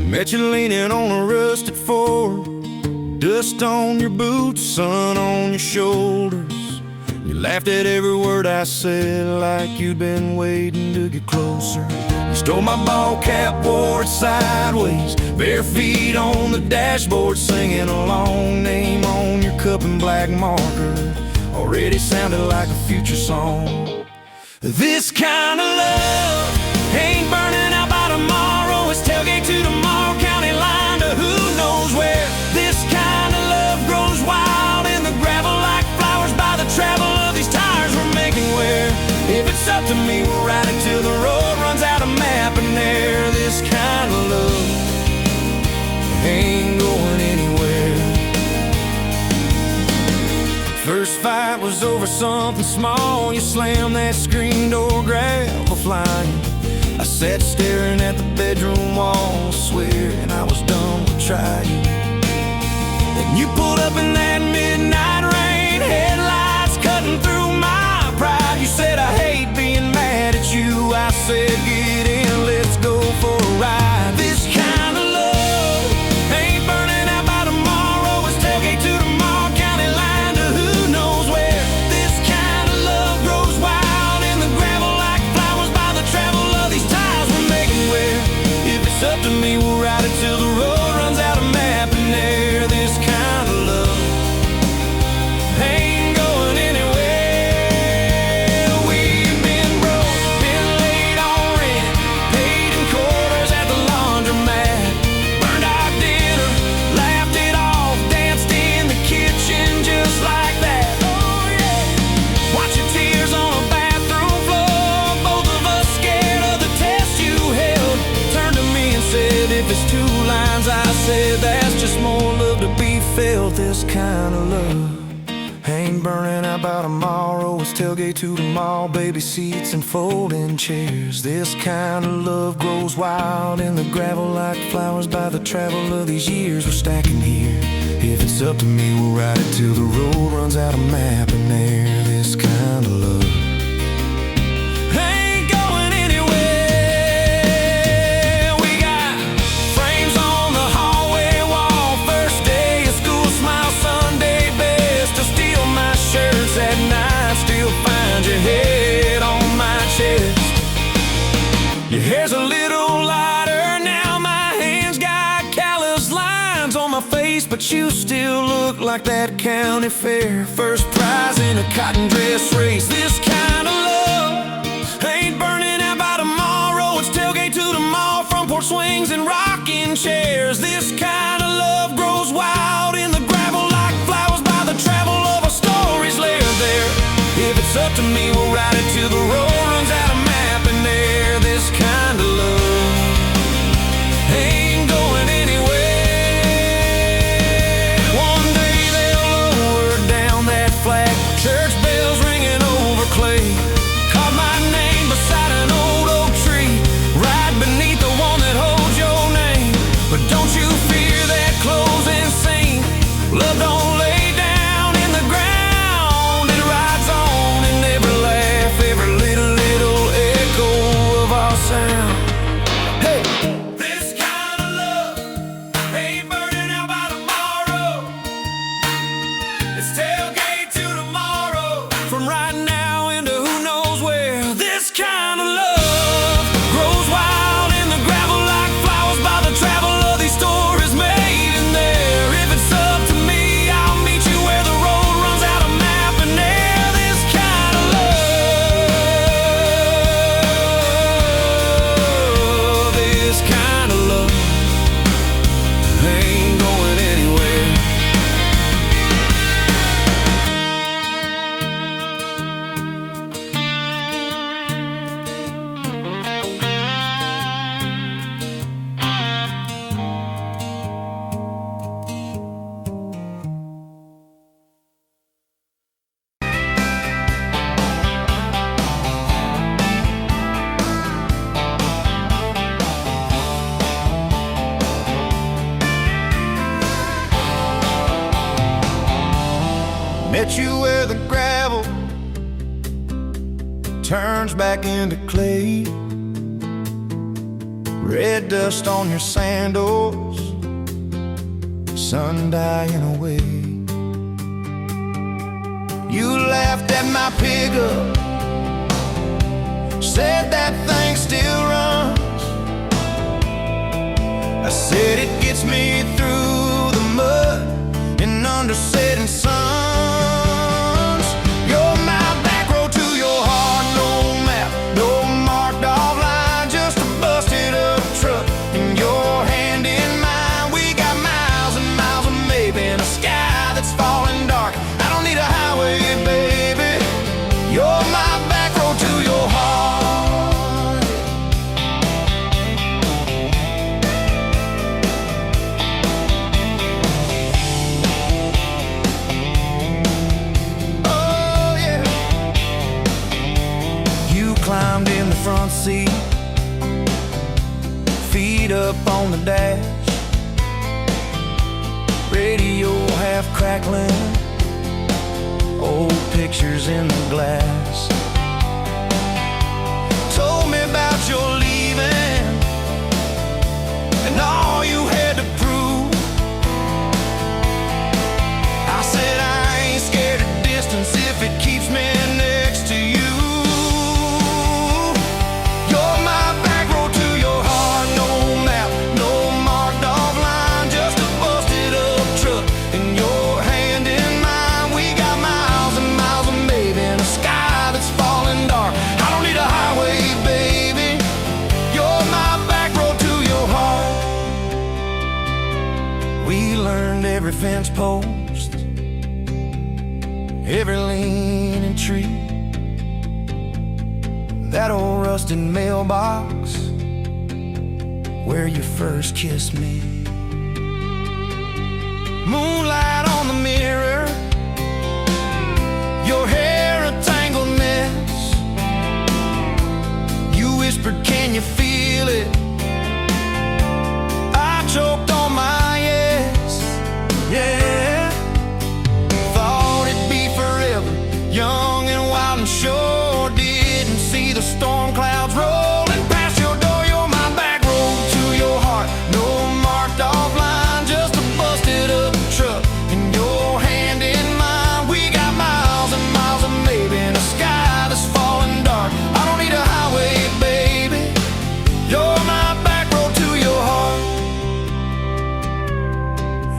Met you leaning on a rusted Ford, dust on your boots, sun on your shoulders. You laughed at every word I said like you'd been waiting to get closer. You stole my ball cap, wore it sideways, bare feet on the dashboard, singing a long name on your cup in black marker. Already sounded like a future song. This kind of love ain't burning out by tomorrow. It's tailgate to tomorrow, county line to who knows where. This kind of love grows wild in the gravel like flowers by the travel of these tires we're making wear. If it's up to me, we'll ride it till the road runs out of map and air. This kind of love ain't going anywhere. First fight was over something small. You slammed that screen door, gravel flying. I sat staring at the bedroom wall, swearing I was done with trying. Then you pulled up in that midnight rain, headlights cutting through my pride. You said, I hate being mad at you. I said, get in, let's go for a ride. This kind of love ain't burning out by tomorrow. It's tailgate to tomorrow, county line to who knows where. This kind of love grows wild in the gravel like flowers by the travel of these tires we're making wear. If it's up to me, we'll ride it till the road runs out of map and air. This kind of love ain't going anywhere. We've been broke, been late on rent, paid in quarters at the laundromat, burned our dinner, laughed it off, danced in the kitchen just like that. Oh yeah, watch your tears on a bathroom floor, both of us scared of the test you held. Turned to me and said, if it's two lines, I said, that's just more love to be felt. This kind of love ain't burning out by tomorrow. It's tailgate to the mall, baby seats and folding chairs. This kind of love grows wild in the gravel like flowers by the travel of these years we're stacking here. If it's up to me, we'll ride it till the road runs out of map and air. This kind of love ain't going anywhere. We got frames on the hallway wall, first day of school, smile Sunday best. To steal my shirts at night, still find your head on my chest. Your hair's a little lighter now, my hands got callous lines on my face, but you still look like that county fair first prize in a cotton dress race. This kind of love ain't burning out by tomorrow. It's tailgate to the mall, front porch swings and rocking chairs. This kind of love grows wild in the gravel like flowers by the travel of our stories layered there. If it's up to me, we'll ride it till the road runs out of map and air. This kind of love ain't going anywhere. One day they'll lower down that flag, church bells ringing over clay. Carve my name beside an old oak tree, right beneath the one that holds your name. But don't you fear that closing scene. Love don't lay down in the ground. It rides on in every laugh, every little echo of our sound. Hey! This kind of love ain't burning out by tomorrow. It's tailgate to tomorrow, from right now into who knows where. This kind of love grows wild in the gravel like flowers by the travel of these stories made in there. If it's up to me, I'll meet you where the road runs out of map and air. This kind of love, this kind of love ain't going anywhere. Met you where the gravel turns back into clay, red dust on your sandals, sun dying away. You laughed at my pickup, said that thing still runs. I said it gets me through the mud and under setting suns. You're my back road to your heart, no map, no marked off line, just a busted up truck in your hand in mine. We got miles and miles of maybe in a sky that's falling dark. I don't need a highway, baby. You're my back road to your heart. Oh yeah. You climbed in the front seat, feet up on the dash, radio half crackling, old pictures in the glass. Told me about your leaving and all you had to prove. I said I ain't scared of distance if it keeps me next to you. You're my back road to your heart, no map, no marked off line, just a busted up truck in your hand in mine. We got miles and miles of maybe in a sky that's falling dark. I don't need a highway, baby. You're my back road to your heart. We learned every fence post, every leaning tree, that old rusted mailbox where you first kissed me. Moonlight on the mirror, your hair a tangled mess. You whispered, can you feel it? I choked on my yes, yeah. Thought it'd be forever, young and wild and sure didn't see the storm clouds rolling past your door. You're my back road to your heart, no marked off line, just a busted up truck in your hand in mine. We got miles and miles of maybe in a sky that's falling dark. I don't need a highway, baby. You're my back road to your heart.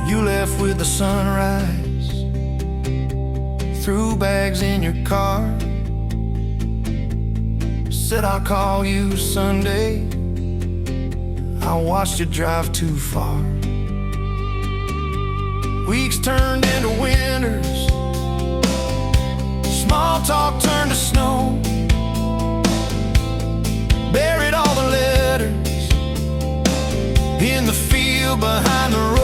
You left with the sunrise, threw bags in your car, said I'll call you Sunday. I watched you drive too far. Weeks turned into winters, small talk turned to snow. Buried all the letters in the field behind the road.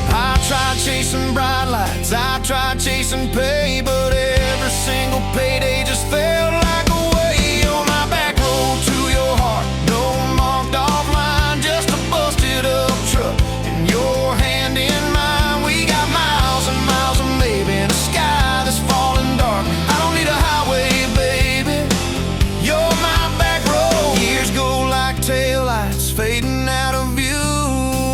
I tried chasing bright lights, I tried chasing pay, but every single payday just felt like a way. You're my back road to your heart, no marked off line, just a busted up truck in your hand in mine. We got miles and miles of maybe in a sky that's falling dark. I don't need a highway, baby. You're my back road. Years go like taillights fading out of view.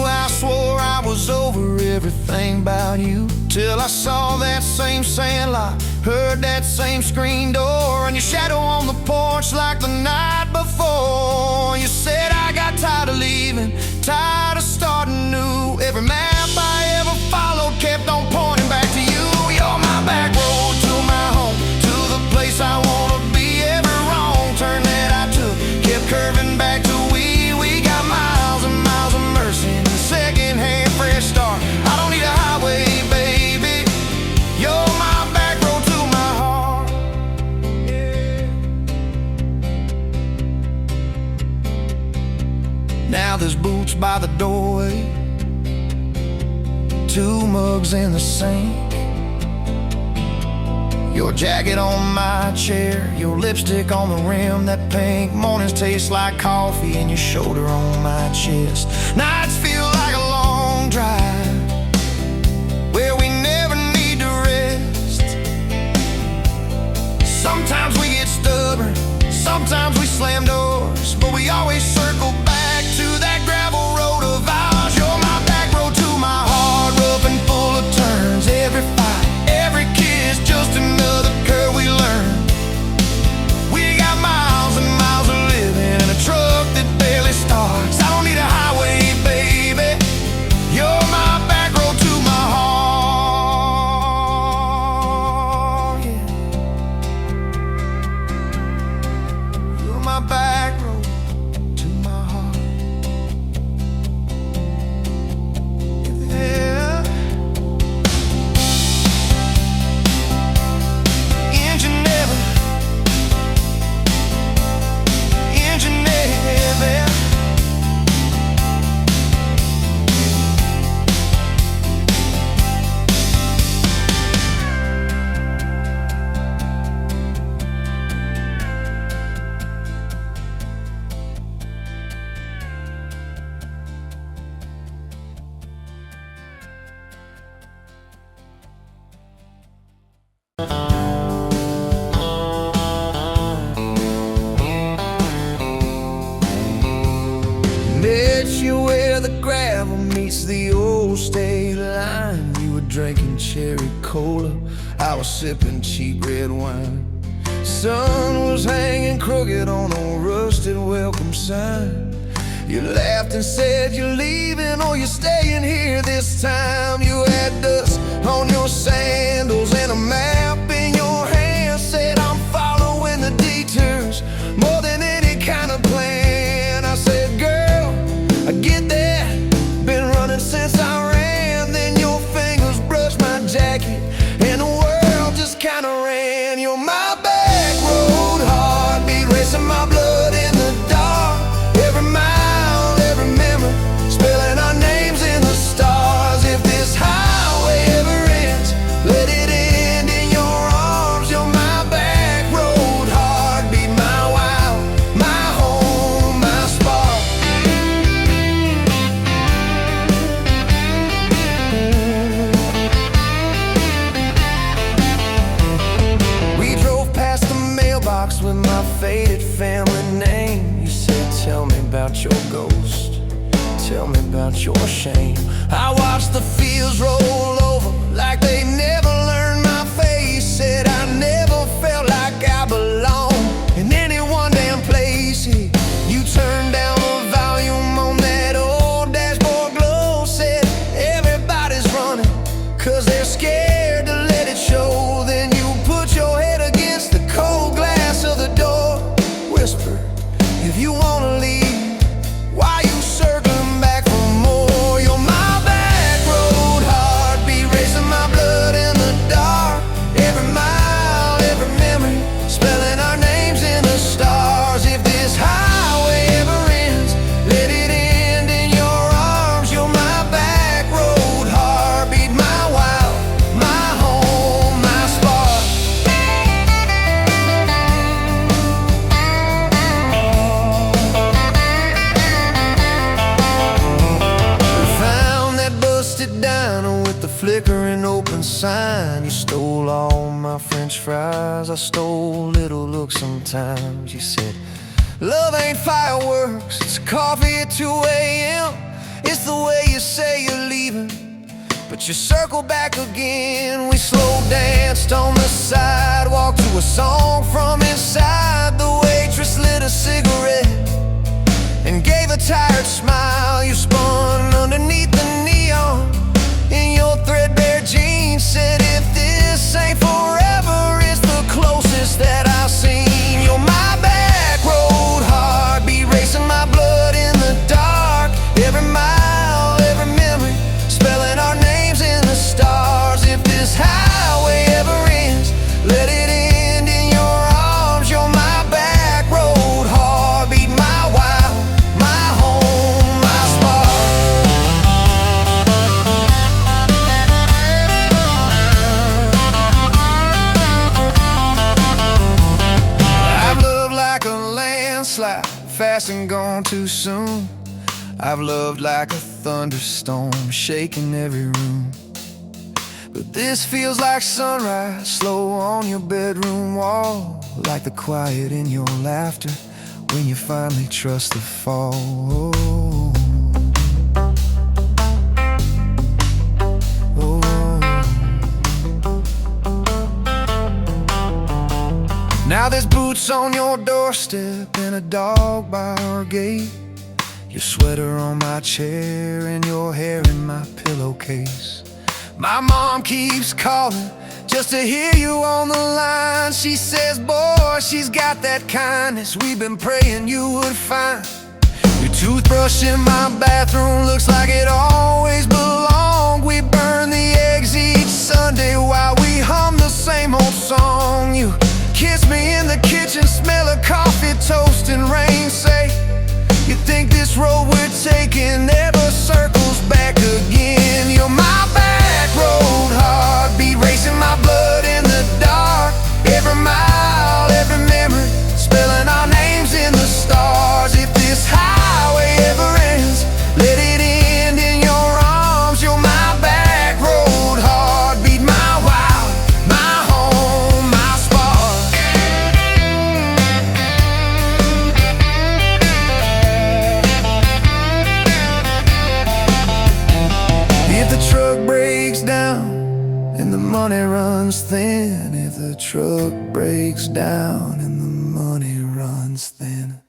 I swore I was over everything about you, till I saw that same sandlot, heard that same screen door, and your shadow on the porch like the night before. You said I got tired of leaving, tired of starting new. Every map I ever followed kept on pointing back to you. You're my back road to my home, to the place I wanna be. Every wrong turn that I took kept curving back to we. We got miles and miles of mercy and a second-hand fresh start. I don't need a highway, baby. You're my back road to my heart. Yeah. Now there's boots by the doorway, two mugs in the sink, your jacket on my chair, your lipstick on the rim, that pink. Mornings taste like coffee and your shoulder on my chest. Nights feel like a long drive where we never need to rest. Sometimes we get stubborn, Sometimes we slam doors, but we always circle back to that gravel road of ours. You're my back road to my heart, rough and full of turns. Every fight, every kiss, just another curve we learn. We got miles and miles of living in a truck that barely starts. I don't need a highway, baby. You're my back road to my heart, yeah. You're my back road to my heart, yeah. Engine never, engine never. Met you where the gravel meets the old state line. You were drinking cherry cola, I was sipping cheap red wine. Sun was hanging crooked on a rusted welcome sign. You laughed and said you're leaving or you're staying here this time. You had dust on your sandals and a map in your hand. Said I'm following the detours more than any kind of plan. I said, girl, I get that, been running since I ran. Then your fingers brushed my jacket and the world just kinda ran. You're my back road, heartbeat racing my blood in the dark. Every mile, every memory, spelling our names in the stars. If this highway ever ends, let it end in your arms. You're my back road, heartbeat, my wow, my home, my spark. We drove past the mailbox with my faded family name. You said, tell me about your ghost, tell me about your shame. I watched the fields roll over like they never learned my face. Said I never felt like I belonged in any one damn place. You turned down the volume on that old dashboard glow. Said everybody's running 'cause they're scared to let it show. Then you put your head against the cold glass of the door. Whisper, if you wanna leave, why you circling back for more? You're my back road, heartbeat racing my blood in the dark. Every mile, every memory, spelling our names in the stars. If this highway ever ends, let it end in your arms. You're my back road, heartbeat, my wow, my home, my spark. Found that busted diner with the flickering open sign. You stole all my french fries, I stole little looks sometimes. You said, love ain't fireworks, it's coffee at 2 a.m. It's the way you say you're leaving, but you circle back again. We slow danced on the sidewalk to a song from inside. The waitress lit a cigarette and gave a tired smile. You spun underneath the neon in your threadbare jeans. Said if this ain't forever, it's the closest that I've seen. You're my back road, heartbeat racing my blood in the dark. Every mile, every memory, spelling our names in the stars. If this highway ever ends, let it end in your arms. You're my back road, heartbeat, my wow, my home, my spark. I've loved like a landslide, fast and gone too soon. I've loved like a thunderstorm, shaking every room. But this feels like sunrise, slow on your bedroom wall, like the quiet in your laughter when you finally trust the fall. Now there's boots on your doorstep and a dog by our gate, your sweater on my chair and your hair in my pillowcase. My mom keeps calling just to hear you on the line. She says, boy, she's got that kindness we've been praying you would find. Your toothbrush in my bathroom looks like it always belonged. We burn the eggs each Sunday while we hum the same old song. You kiss me in the kitchen, smell of coffee, toast and rain. Say, you think this road we're taking never circles back again. You're my back road heartbeat, racing my blood in the dark. Every mile, every memory, spelling our names in the stars. If this highway ever ends, let it end in your arms. You're my back road heartbeat, my wild, my home, my spark. If the truck breaks down and the money runs thin, if the truck breaks down and the money runs thin.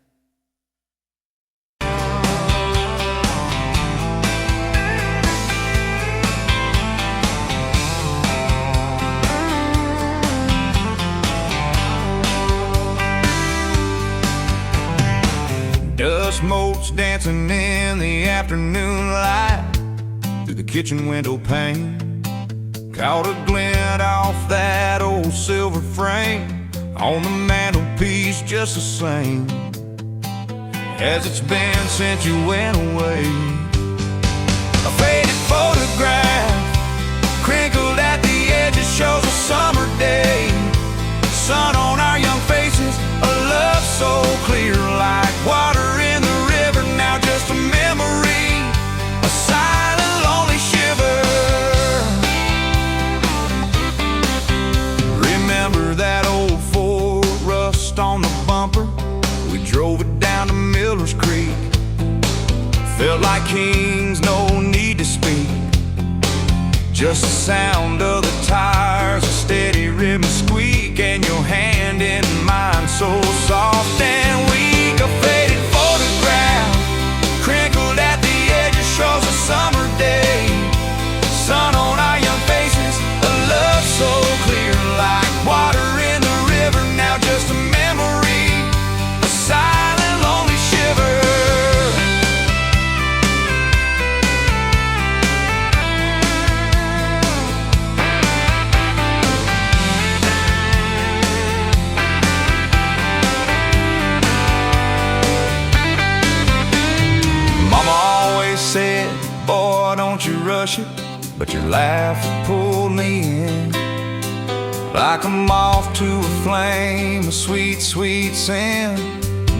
Dust motes dancing in the afternoon light through the kitchen window pane. Caught a glint off that old silver frame on the mantelpiece, just the same as it's been since you went away. A faded photograph crinkled at the edges shows a summer day. Sun on our young faces, a love so clear like water in the river. Now just a memory, a silent lonely shiver. Remember that old Ford, rust on the bumper? We drove it down to Miller's Creek. Felt like kings, no need to speak. Just the sound of the tires, a steady rhythm squeak, and your hand in mine so soft and weak. A faded photograph crinkled at the edges shows a summer day. Sun on our young faces, a love so clear like water in the river. Now just a memory, a silent lonely shiver. Said, boy, don't you rush it, but your laugh pulled me in like a moth to a flame, a sweet, sweet sin.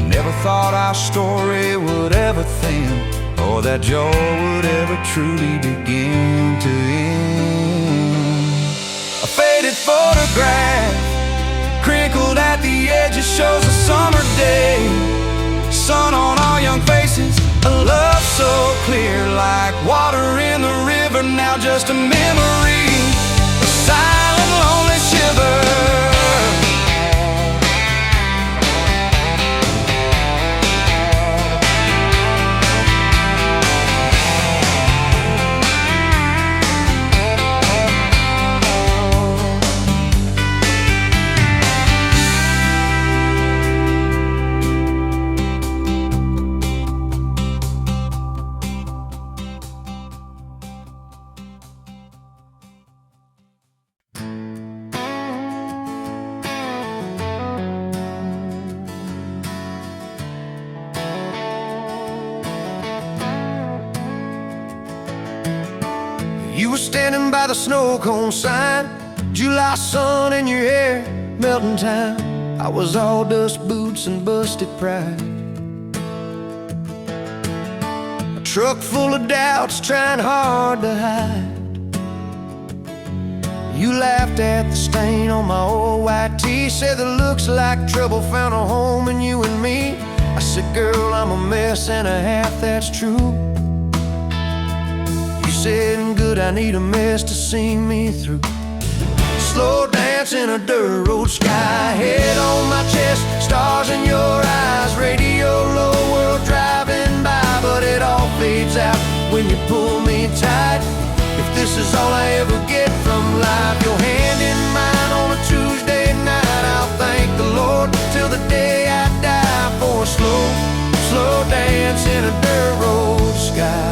Never thought our story would ever thin, or that joy would ever truly begin to end. A faded photograph crinkled at the edges shows a summer day. Sun on our young faces, a love so clear like water in the river. Now just a memory, a silent lonely shiver. You were standing by the snow cone sign, July sun in your hair, melting time. I was all dust boots and busted pride. A truck full of doubts trying hard to hide. You laughed at the stain on my old white tee, said that looks like trouble found a home in you and me. I said, girl, I'm a mess and a half, that's true. You said, good, I need a mess to see me through. Slow dance in a dirt road sky, head on my chest, stars in your eyes, radio low, world driving by, but it all fades out when you pull me tight. If this is all I ever get from life, your hand in mine on a Tuesday night, I'll thank the Lord till the day I die for a slow, slow dance in a dirt road sky.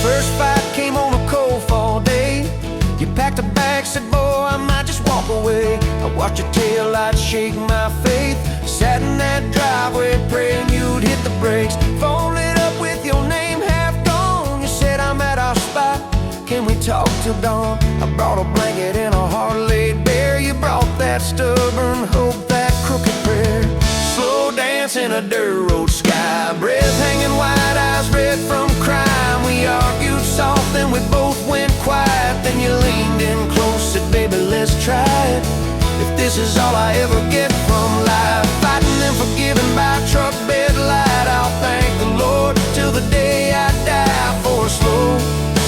First fight came on a cold fall day. You packed a bag, said, boy, I might just walk away. I watched your taillights shake my faith. Sat in that driveway praying you'd hit the brakes. Phone lit up with your name half gone. You said, I'm at our spot, can we talk till dawn? I brought a blanket and a heart laid bare. You brought that stubborn hope, that crooked prayer. Slow dance in a dirt road sky, breath hanging wide, eyes red from crime. We argued soft, then we both went quiet. Then you leaned in close, said, baby, let's try it. If this is all I ever get from life, fighting and forgiving by truck bed light, I'll thank the Lord till the day I die for a slow,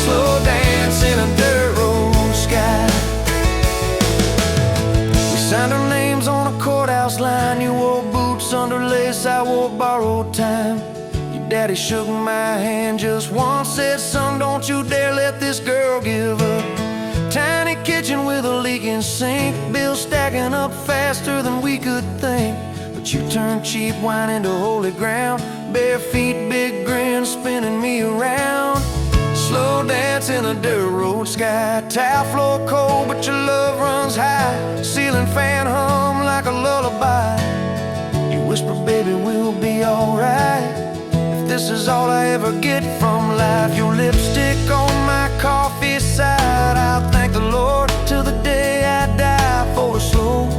slow dance in a dirt road sky. We signed our names on a courthouse line. You wore boots under lace, I wore borrowed time. Your daddy shook my hand just once, said, son, don't you dare let this girl give up. Tiny kitchen with a leaking sink, bills stacking up faster than we could think. But you turned cheap wine into holy ground, bare feet, big grin, spinning me around. Slow dance in a dirt road sky, tile floor cold, but your love runs high. Ceiling fan hum like a lullaby. You whisper, baby, we'll be alright. If this is all I ever get from life, your lipstick on my coffee side, I'll thank the Lord till the day I die for a slow,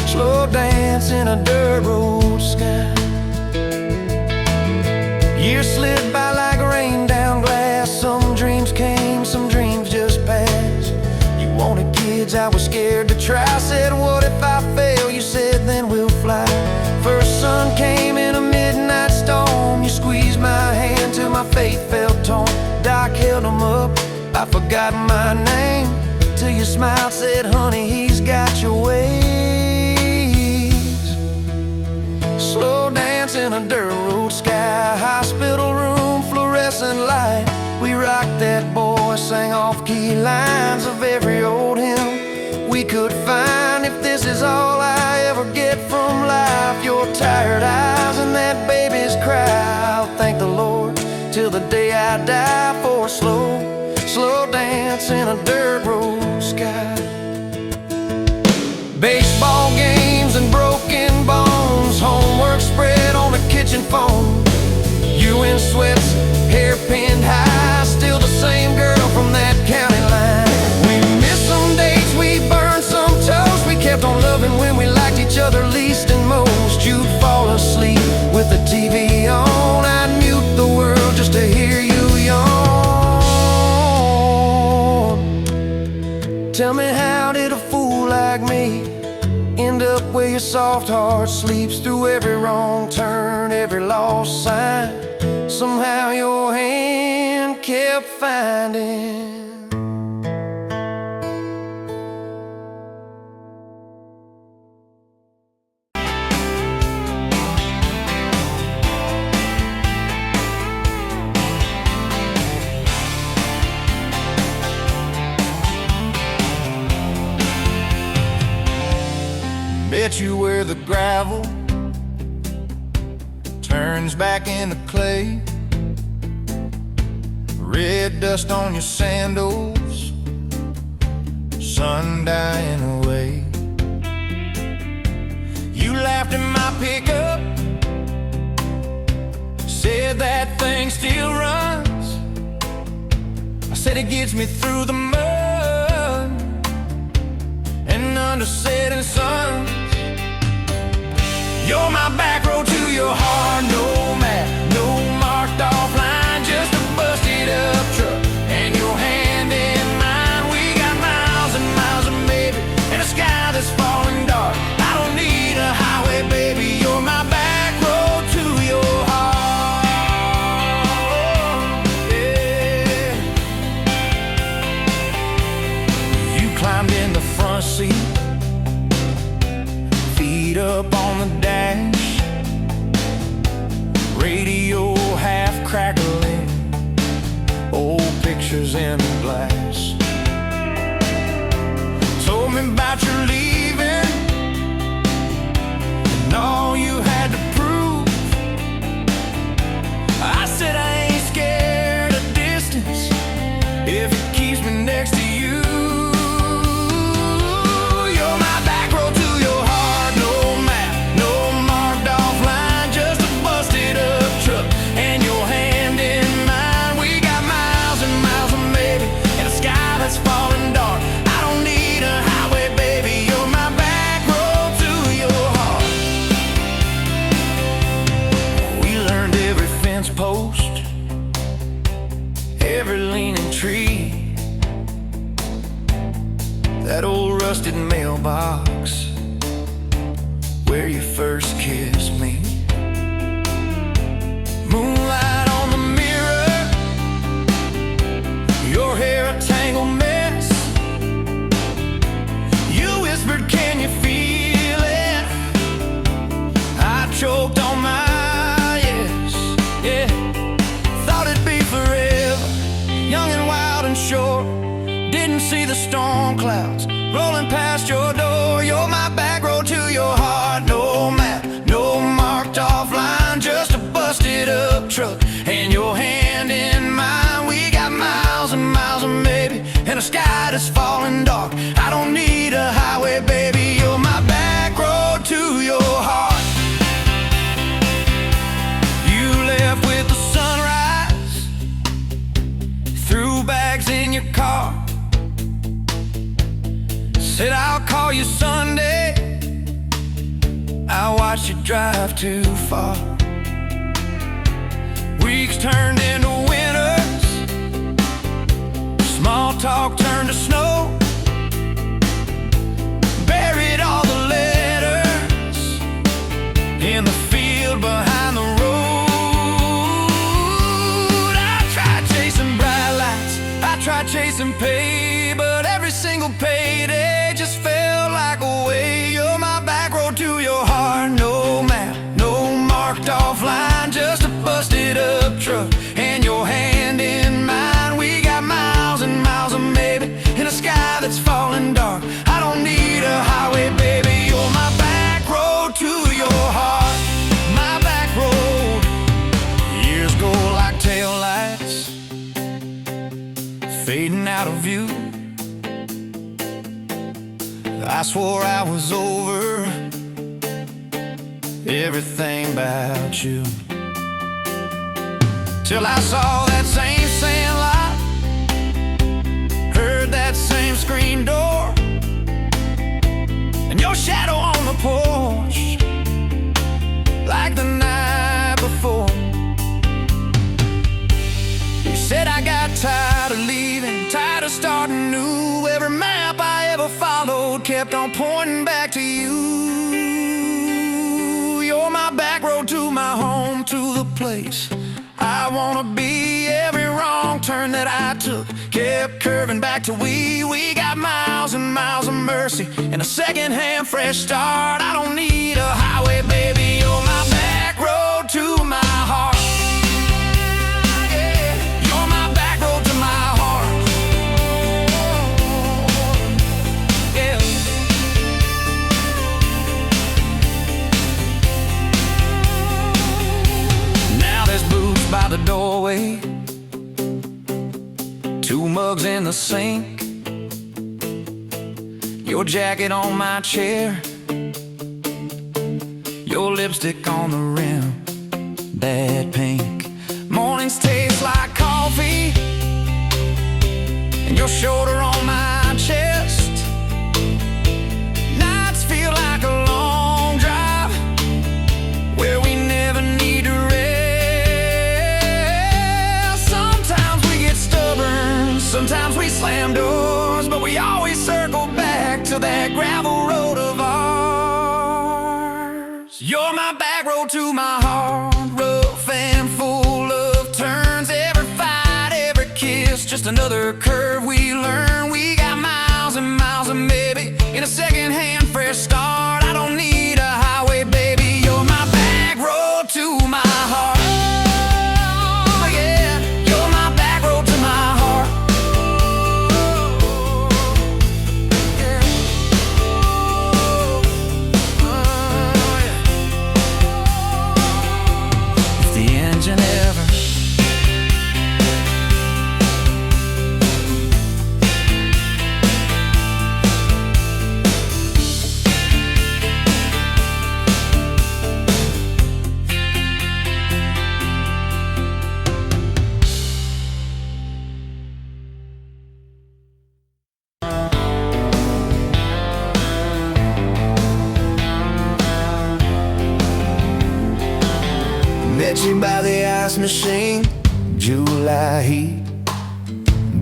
slow dance in a dirt road sky. Years slid by like rain down glass. Some dreams came, some dreams just passed. You wanted kids, I was scared to try. Said, what if I fail? You said, then we'll fly. First sun came in a midnight storm. You squeezed my hand till my faith felt torn. Doc held them up, I forgot my name, till you smiled, said, honey, he's got your ways. Slow dance in a dirt road sky, hospital room, fluorescent light. We rocked that boy, sang off-key lines of every old hymn we could find. If this is all I ever get from life, your tired eyes and that baby's cry, I'll thank the Lord till the day I die for a slow, slow dance in a dirt road sky. Baseball games and broken bones, homework spread on the kitchen phone. You in sweats, hair pinned high, still the same girl from that county line. We missed some dates, we burned some toast. We kept on loving when we liked each other least and most. You'd fall asleep with the TV on, I'd mute the world just to hear you yawn. Tell me, how did a fool like me end up where your soft heart sleeps through every wrong turn, every lost sign? Somehow your hand kept finding. Bet you where the gravel turns back into clay, red dust on your sandals, sun dying away. You laughed at my pickup, said that thing still runs. I said it gets me through the mud and under setting suns. You're my back road to your heart, no map, no marked off line, just a busted up truck and your hand in mine. We got pictures in glass. Told me about your leaving and all you had to prove. I said I ain't scared of distance if it keeps me next to you. You're my back road to your heart. No map, no marked off line, just a busted up truck and your hand in mine. We got miles and miles of maybe in a sky that's falling dark. I don't need a highway, baby. You're my back road to your heart. We learned every fence post, every leaning tree, that old rusted mailbox where you first kissed me. Moonlight on the mirror, your hair a tangled mess. You whispered, can you feel it? I choked on my yes, yeah. Thought it'd be forever, young and wild and short. Didn't see the storm clouds rolling past your door. You're my back road to your heart. No map, no marked off line, just a busted up truck and your hand in mine. We got miles and miles of maybe in a sky that's falling dark. I don't need a highway, baby. You're my back road to your heart. You left with the sunrise, threw bags in your car. Said I'll call you Sunday. I watched you drive too far. Weeks turned into winters, small talk turned to snow. Buried all the letters in the field behind the road. I tried chasing bright lights, I tried chasing pay, but every single payday just felt like a way. You're my back road to your heart. No map, no marked off line, just a busted up truck and your hand in mine. We got miles and miles of maybe in a sky that's falling dark. I don't need a highway, baby. You're my back road to your heart. My back road. Years go like taillights, fading out of view. I swore I was over everything about you, till I saw that same sandlot, heard that same screen door, and your shadow on the porch like the night before. You said I got tired of leaving, tired of starting new. Every map I ever followed kept on pointing back to you. You're my back road to my home, to the place I wanna be. Every wrong turn that I took kept curving back to we. We got miles and miles of mercy and a second-hand fresh start. I don't need a highway, baby. You're my back road to my heart. By the doorway, two mugs in the sink, your jacket on my chair, your lipstick on the rim, that pink. Mornings taste like coffee, and your shoulder on my chest. Nights feel like a long drive where we never need to rest. Sometimes we slam doors, but we always circle back to that gravel road of ours. You're my back road to my heart, rough and full of turns. Every fight, every kiss, just another curve we learn. We got miles and miles of maybe in a second-hand fresh start. I don't need a highway, baby. You're my back road to my heart. Oh, yeah. You're my back road to my heart. Met you by the ice machine, July heat,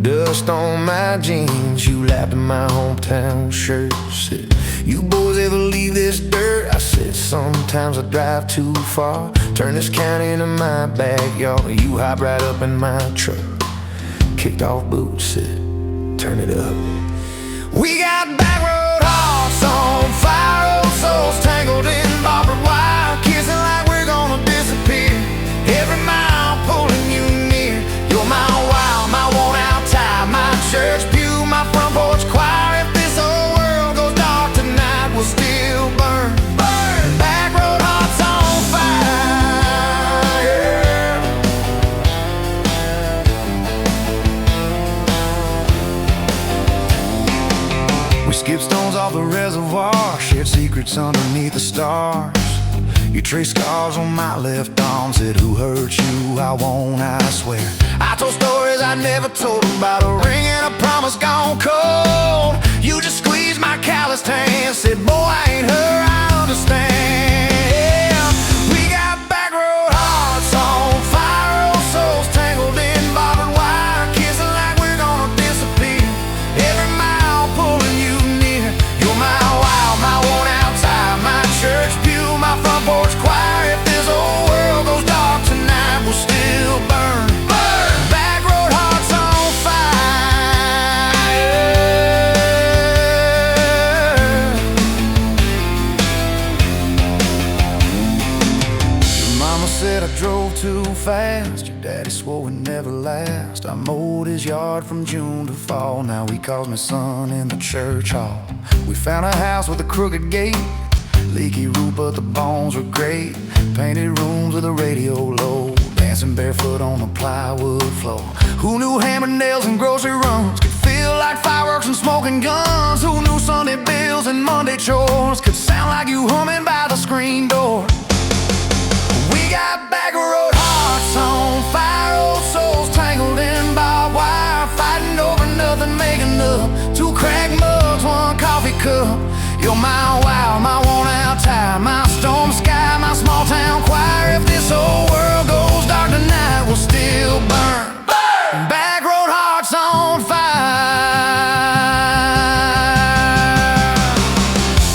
dust on my jeans. You lapped in my hometown shirt. Said, you boys ever leave this dirt? I said, sometimes I drive too far. Turn this county into my backyard. You hop right up in my truck, kicked off boots, said, turn it up. We got back road hearts on fire, old souls tangled in barbed wire, kissing like we're gonna disappear. Every mile pulling you near. You're my wild, my worn out tie, my church pew, my front porch choir. If this whole world goes dark tonight, we'll still burn. Burn. Back road hearts on fire, yeah. We skipped stones off the reservoir, shared secrets underneath the stars. You traced scars on my left arm, said, who hurt you? I won't, I swear. I told stories I never told about a ring and a promise gone cold. You just squeezed my calloused hand, said, boy, I ain't her, I understand. We got back road hearts on fire, old souls tangled in barbed wire, kissing like we're gonna disappear. Every mile pulling you near. You're my wild, my worn out tie, my church pew, my front porch choir. If this whole world goes dark tonight, we'll still burn. Burn. Back road hearts on fire. Your mama said I drove too fast. Your daddy swore we'd never last. I mowed his yard from June to fall. Now he calls me son in the church hall. We found a house with a crooked gate, leaky roof, but the bones were great. Painted rooms with a radio low, dancing barefoot on the plywood floor. Who knew hammer nails and grocery runs could feel like fireworks and smoking guns? Who knew Sunday bills and Monday chores could sound like you humming by the screen door? We got back road hearts on fire, old souls tangled in barbed wire, fighting over nothing, making up two cracked mugs, one coffee cup. You're my wild, my worn out tie, my storm sky, my small town choir. If this whole world goes dark tonight, we'll still burn. Burn. Back road hearts on fire.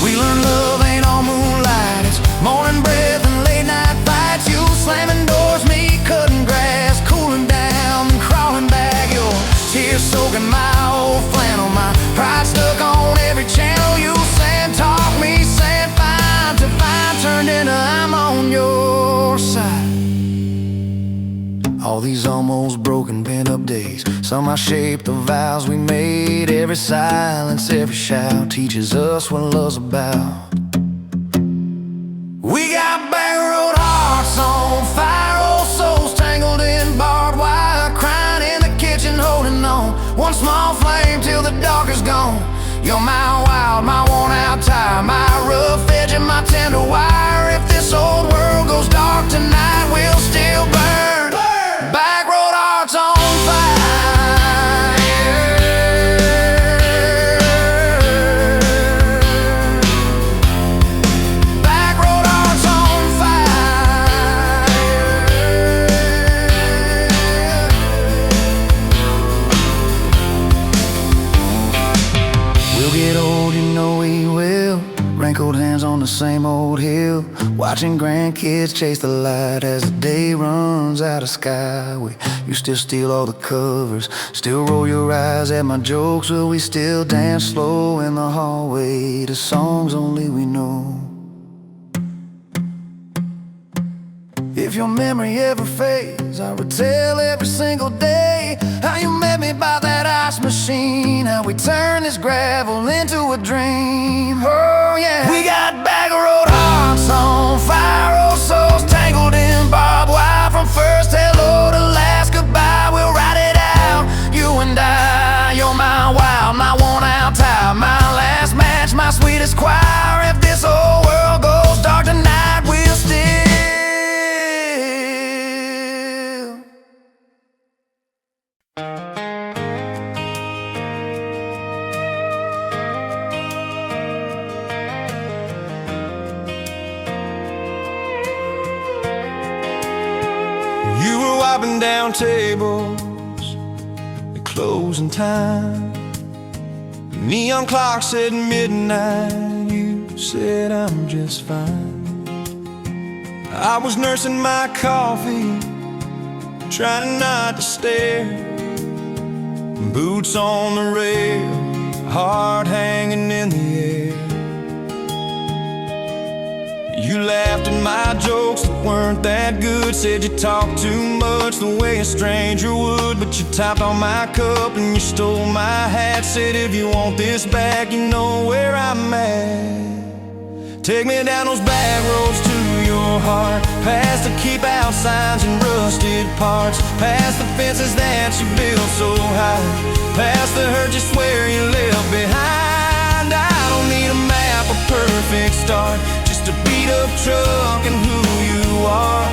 We learned love ain't all moonlight, it's morning breath and late night fights. You slamming doors, me cutting grass, cooling down and crawling back. Your tears soaking my old flannel, my pride stuck on every channel. You talk me, saying fine to fine, turned into I'm on your side. All these almost broken, bent-up days, somehow shaped the vows we made. Every silence, every shout teaches us what love's about. We got back road hearts on fire, old souls tangled in barbed wire, crying in the kitchen, holding on, one small flame till the dark is gone. You're my wild, my worn out tie, my rough edge and my tender wire. If this old world goes dark tonight, we'll still burn. Burn. Back road hearts on fire. Back road hearts on fire. We'll get old, you know we will. Wrinkled hands on the same old hill, watching grandkids chase the light as the day runs out of sky. You still steal all the covers, still roll your eyes at my jokes. Will we still dance slow in the hallway to songs only we know? If your memory ever fades, I retell every single day how you met me by that ice machine, how we turned this gravel into a dream. Oh yeah, we got back road hearts on fire, old souls tangled in barbed wire. From first hello to last goodbye, we'll ride it out, you and I. You're my wild, my worn out tie, my last match, my sweetest choir. If this whole world goes dark tonight, we'll still wiping down tables at closing time. Neon clock said midnight, you said I'm just fine. I was nursing my coffee, trying not to stare. Boots on the rail, heart hanging in the air. You laughed at my jokes that weren't that good. Said you talked too much the way a stranger would. But you tapped on my cup and you stole my hat. Said if you want this back, you know where I'm at. Take me down those back roads to your heart, past the keep out signs and rusted parts, past the fences that you built so high, past the hurt you swear you left behind. I don't need a map, a perfect start, just a beat up truck and who you are.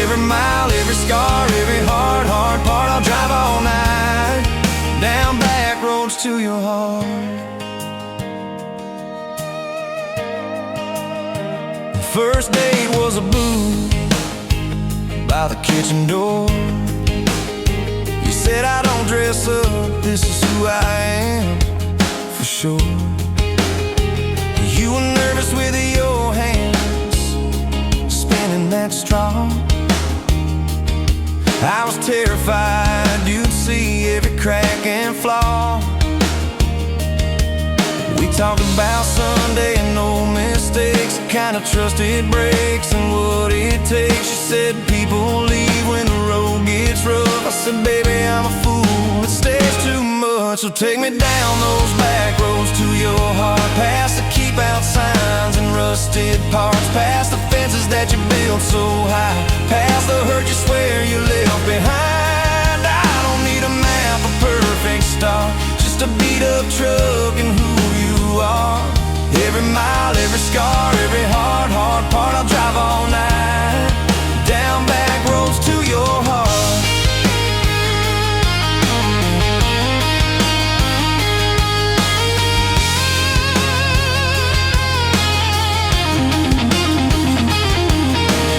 Every mile, every scar, every hard part, I'll drive all night down back roads to your heart. First date was a booth by the kitchen door. You said I don't dress up, this is who I am, for sure. You were nervous with your hands spinning that straw. I was terrified you'd see every crack and flaw. We talked about Sunday and no mistakes, the kind of trust it breaks and what it takes. You said people leave when the road gets rough. I said baby I'm a fool, it stays too much. So take me down those back roads to your heart, past the keep out signs and rusted parts, past the fences that you built so high, past the hurt you swear you left behind. I don't need a map, a perfect start, just a beat up truck and who you are. Every mile, every scar, every hard part, I'll drive all night down back roads to your heart.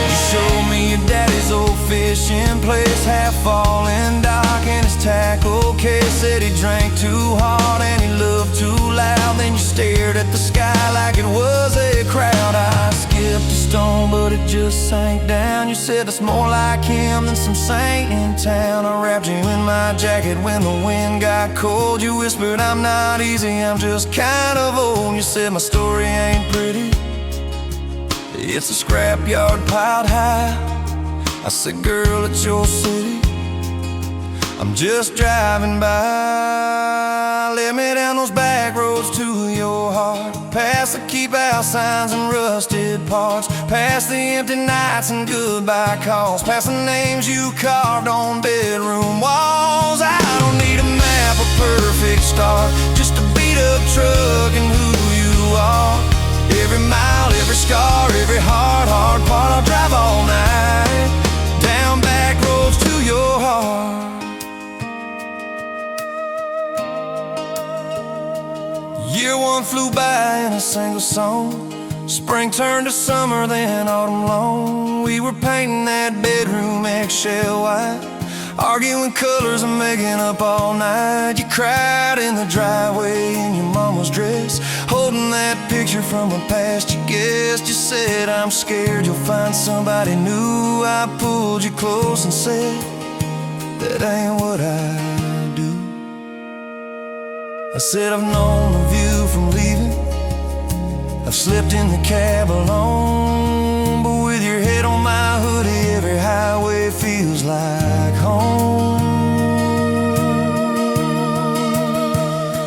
You showed me your daddy's old fishing place, half fallen dock and his tackle case. Said he drank too hard and he loved too loud. Then you stared at the sky like it was a crowd. I skipped a stone but it just sank down. You said that's more like him than some saint in town. I wrapped you in my jacket when the wind got cold. You whispered I'm not easy, I'm just kind of old. You said my story ain't pretty, it's a scrapyard piled high. I said girl, it's your city, I'm just driving by. Let me down those back roads to your heart, past the keep out signs and rusted parts, past the empty nights and goodbye calls, past the names you carved on bedroom walls. I don't need a map, a perfect start, just a beat up truck and who you are. Every mile, every scar, every hard part, I'll drive all night down back roads to your heart. Year one flew by in a single song. Spring turned to summer, then autumn long. We were painting that bedroom eggshell white, arguing colors and making up all night. You cried in the driveway in your mama's dress, holding that picture from a past you guessed. You said I'm scared you'll find somebody new. I pulled you close and said that ain't what I do. I said I've known of you from leaving, I've slept in the cab alone, but with your head on my hoodie, every highway feels like home.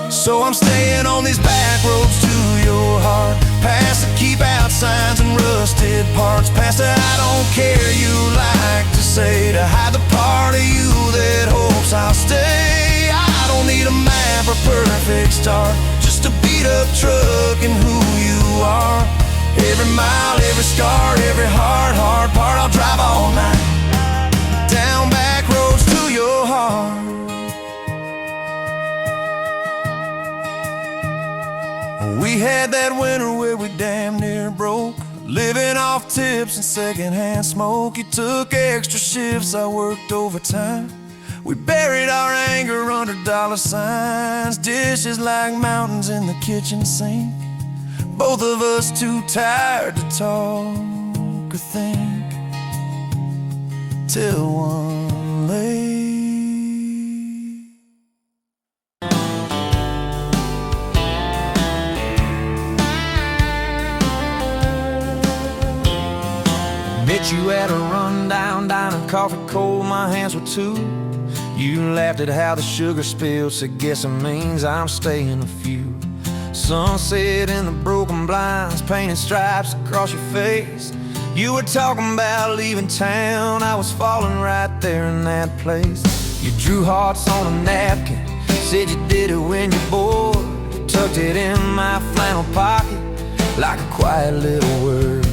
So I'm staying on these back roads to your heart, past the keep out signs and rusted parts, past the I don't care you like to say, to hide the part of you that hopes I'll stay. I don't need a map or perfect start, just a beat up truck and who you are. Every mile, every scar, every hard part, I'll drive all night down back roads to your heart. We had that winter where we damn near broke, living off off tips and secondhand smoke. You took extra shifts, I worked overtime. We buried our anger under dollar signs. Dishes like mountains in the kitchen sink. Both of us too tired to talk or think, till one late met you at a rundown diner, coffee cold, my hands were too. You laughed at how the sugar spilled, said guess it means I'm staying a few. Sunset in the broken blinds, painted stripes across your face. You were talking about leaving town, I was falling right there in that place. You drew hearts on a napkin, said you did it when you're bored. Tucked it in my flannel pocket like a quiet little word.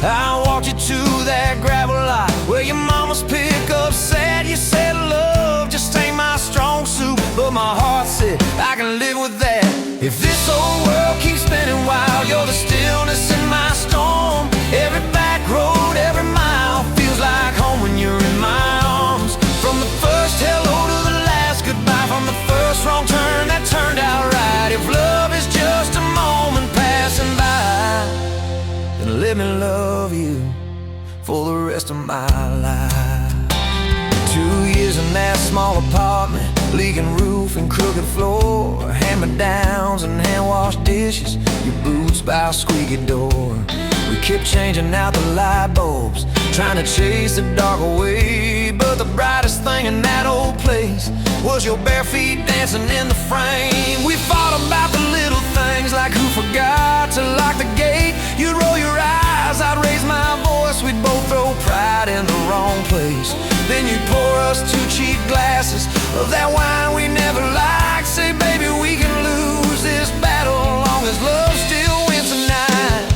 I walked you to that gravel lot where your mama's pickup sat. You said love just ain't my strong suit, but my heart said I can live with that. If this old world keeps spinning wild, you're the stillness in my storm. Every back road, every mile feels like home when you're in my arms. From the first hello to the last goodbye, from the first wrong turn that turned out right. If love is just a moment passing by, then let me love you for the rest of my life. 2 years in that small apartment, leaking roof and crooked floor, hand-me-downs and hand-washed dishes, your boots by a squeaky door. We kept changing out the light bulbs, trying to chase the dark away, but the brightest thing in that old place was your bare feet dancing in the frame. We fought about the little things, like who forgot to lock the gate. You'd roll your eyes, I'd raise my voice, we'd both throw pride in the wrong place. Then you'd pour us 2 cheap glasses of that wine we never liked. Say, baby, we can lose this battle long as love still wins tonight.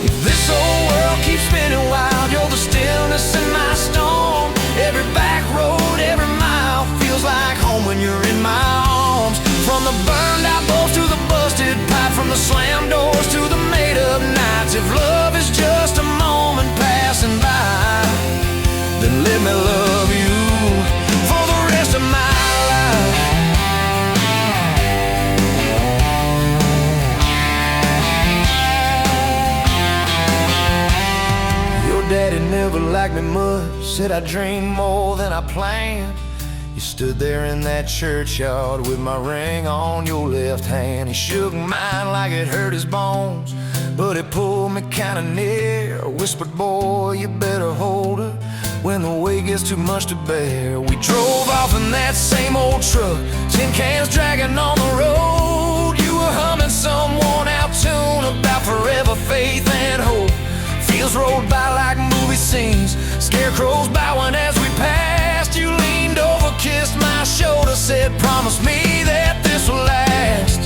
If this old world keeps spinning wild, you're the stillness in my storm. Every back road, every mile feels like home when you're in my arms. From the burned out bulbs to the busted pipe, from the slammed doors to the made up nights. If love is just a moment passing by, then let me love you for the rest of my life. Your daddy never liked me much, said I dreamed more than I planned. You stood there in that churchyard with my ring on your left hand. He shook mine like it hurt his bones, but he pulled me kinda near, whispered, boy, you better hold her when the weight gets too much to bear. We drove off in that same old truck, tin cans dragging on the road. You were humming some worn-out tune about forever faith and hope. Fields rolled by like movie scenes, scarecrows bowing as we passed. You leaned over, kissed my shoulder, said, promise me that this will last.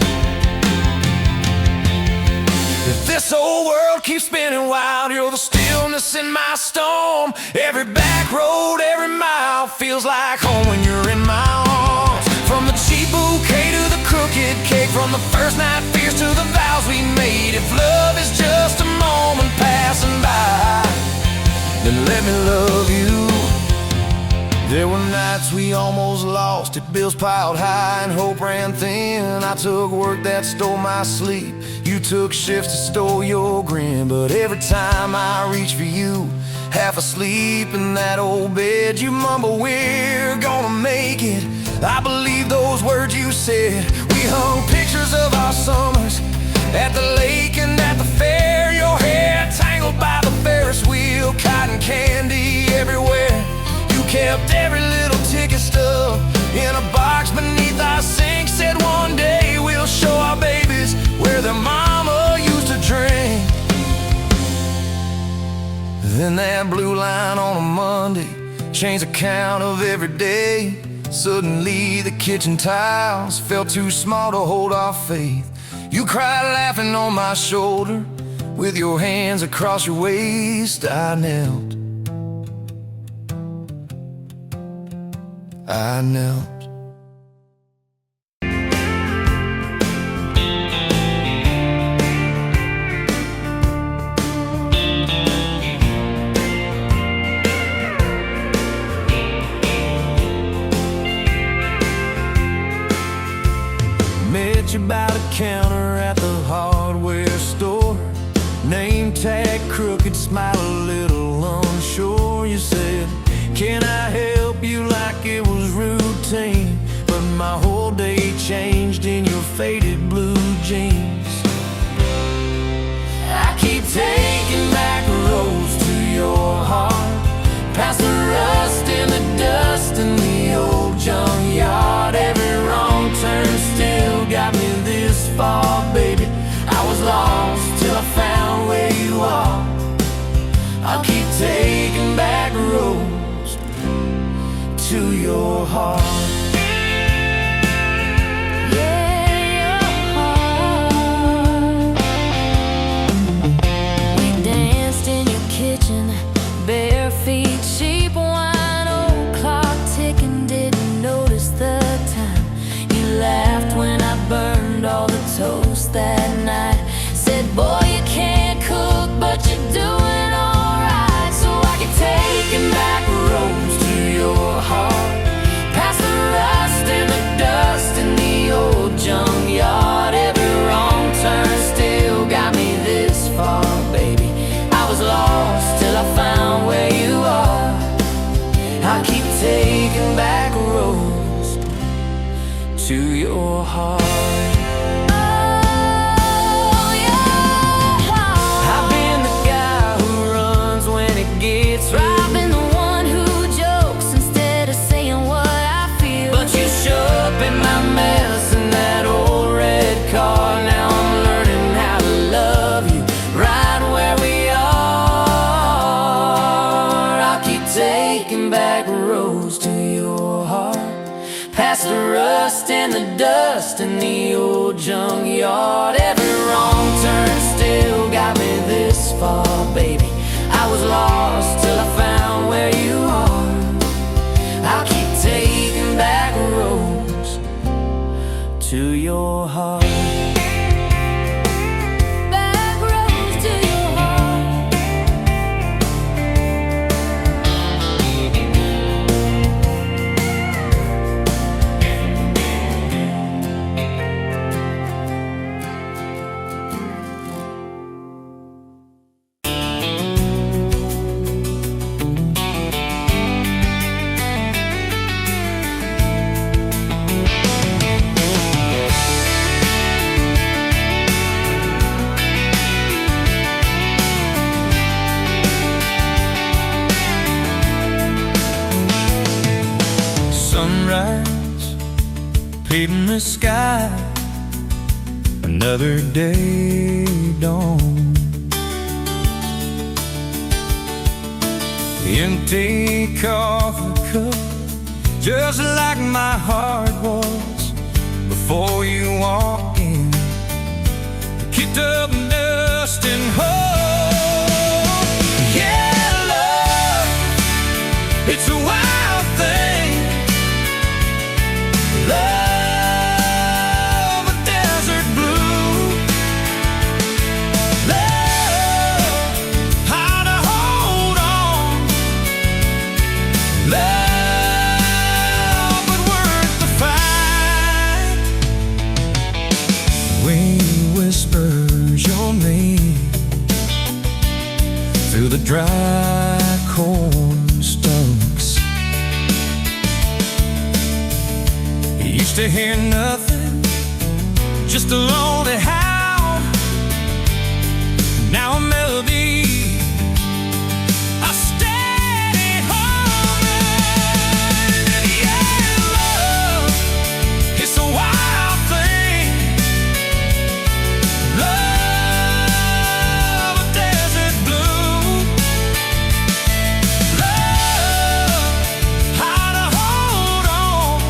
If this old world keeps spinning wild, you're the stillness in my storm. Every back road, every mile feels like home when you're in my arms. From the cheap bouquet to the crooked cake, from the first night fears to the vows we made. If love is just a moment passing by, then let me love you. There were nights we almost lost it, bills piled high and hope ran thin. I took work that stole my sleep, you took shifts that stole your grin. But every time I reach for you, half asleep in that old bed, you mumble, we're gonna make it. I believe those words you said. We hung pictures of our summers at the lake and at the fair. Your hair tangled by the Ferris wheel, cotton candy everywhere. You kept every little ticket stub in a box beneath our sink. Said one day we'll show our babies where their mama used to drink. Then that blue line on a Monday changed the count of every day. Suddenly the kitchen tiles felt too small to hold our faith. You cried laughing on my shoulder, with your hands across your waist. I knelt, I knelt. Can I help you like it was routine? But my whole day changed in your faded blue jeans. I keep taking back roads to your heart, past the rust and the dust in the old junkyard. Every wrong turn still got me this far, baby. I was lost till I found where you are. I'll keep taking back roads to your heart. Bare feet, cheap wine, old clock ticking, didn't notice the time. You laughed when I burned all the toast that night. Said, boy, you can't cook, but you're doing alright. So I keep taking back roads to your heart, past the rust and the dust in the old junkyard. Every wrong turn still got me this far, baby. I was lost till I found where you are. I keep taking back roads to your heart. Oh, your heart. I've been the guy who runs when it gets real. I've been the one who jokes instead of saying what I feel. But you show up in my mess in that old red car. Now I'm learning how to love you right where we are. Taking back roads to your heart, past the rust and the dust in the old junkyard. Every wrong turn still got me this far, baby. I was lost till I found where you are. I'll keep taking back roads to your heart. Sunrise, paving the sky, another day dawn. The empty coffee cup, just like my heart was before you walked in. Kicked up dust and hope. Yeah, love, it's a wild thing. Love, a desert blue. Love, how to hold on. Love, but worth the fight. Wind whispers your name through the dry corn stalks. Used to hear nothing, just a lonely howl. Now a melody, a steady humming. And yeah, love, it's a wild thing. Love, a desert blue. Love, how to hold on.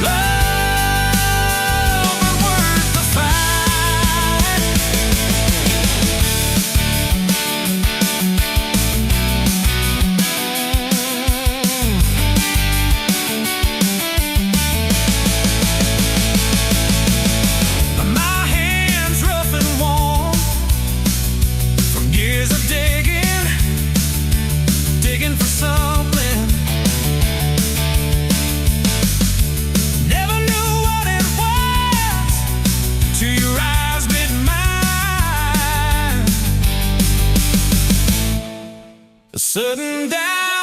Love, but worth the fight. My hands rough and warm from years of digging for something. Never knew what it was till your eyes met mine. A sudden doubt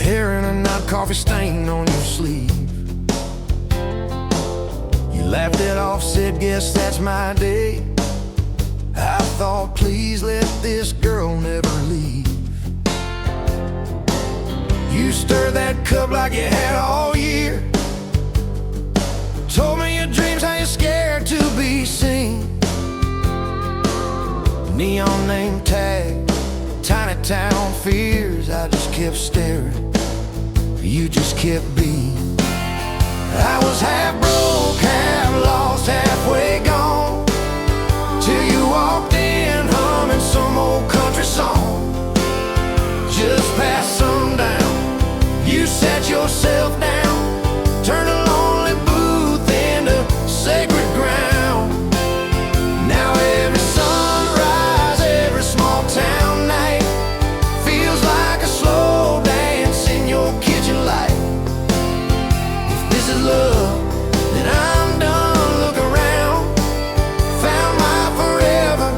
hair in a knot, coffee stain on your sleeve. You laughed it off, said, guess that's my day. I thought, please let this girl never leave. You stirred that cup like you had all year. Told me your dreams, how you're scared to be seen. Neon name tag, tiny town fears. I just kept staring, you just kept being. I was half broke, half lost, halfway gone, till you walked in humming some old country song. Just past sundown, you sat yourself down, turned a lonely booth into sacred ground. Now every sunrise, every small town night feels like a slow dance in your kitchen light. If this is love, then I'm done. Look around, found my forever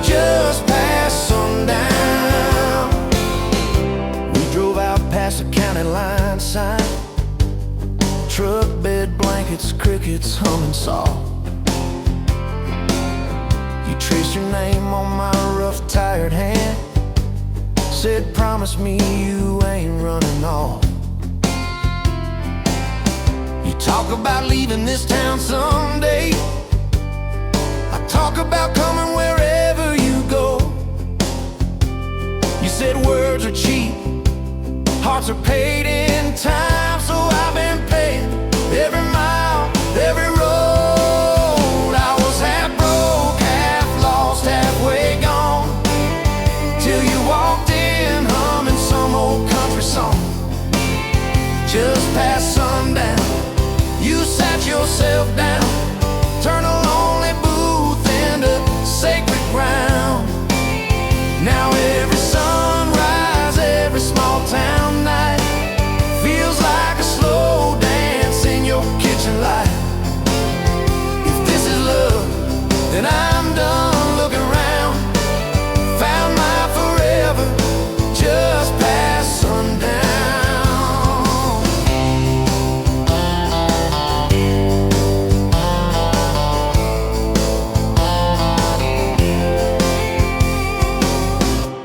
just past sundown. We drove out past the county line sign, truck bed, blankets, crickets humming soft. You traced your name on my rough, tired hand, said, promise me you ain't running off. You talk about leaving this town someday, I talk about coming wherever you go. You said words are cheap, hearts are paid in time, so I've been paying every mile, every road. I was half broke, half lost, halfway gone, till you walked in humming some old country song. Just past sundown, you sat yourself down, turned a lonely booth into sacred ground. Now every sunrise, every small town night feels like a slow dance in your kitchen light. If this is love, then I'm done. Looking around, found my forever just past sundown.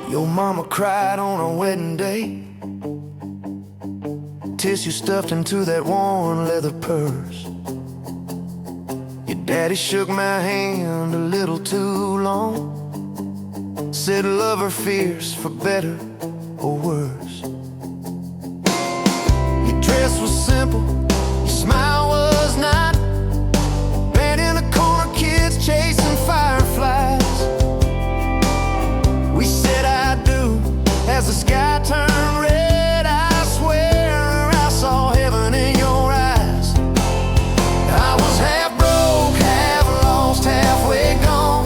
Your mama cried on our wedding day, tissue stuffed into that worn leather purse. Your daddy shook my hand a little too long, said love or fears, for better or worse. Your dress was simple, your smile was not, band in the corner, kids chasing fireflies. We said I do as the sky turned red. I swear I saw heaven in your eyes. I was half broke, half lost, halfway gone,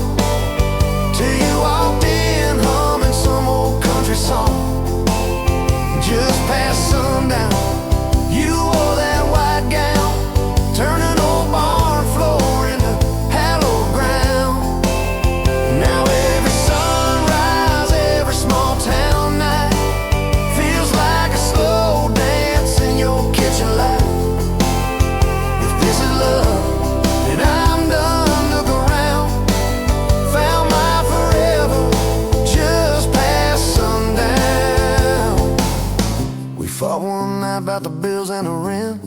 till you walked in humming some old country song. Just past sundown, you wore that white gown, turning old barn floor into hallowed ground. Now every sunrise, every small town night feels like a slow dance in your kitchen light. If this is love, then I'm done. Look around, found my forever just past sundown. We fought one night about the bills and the rent,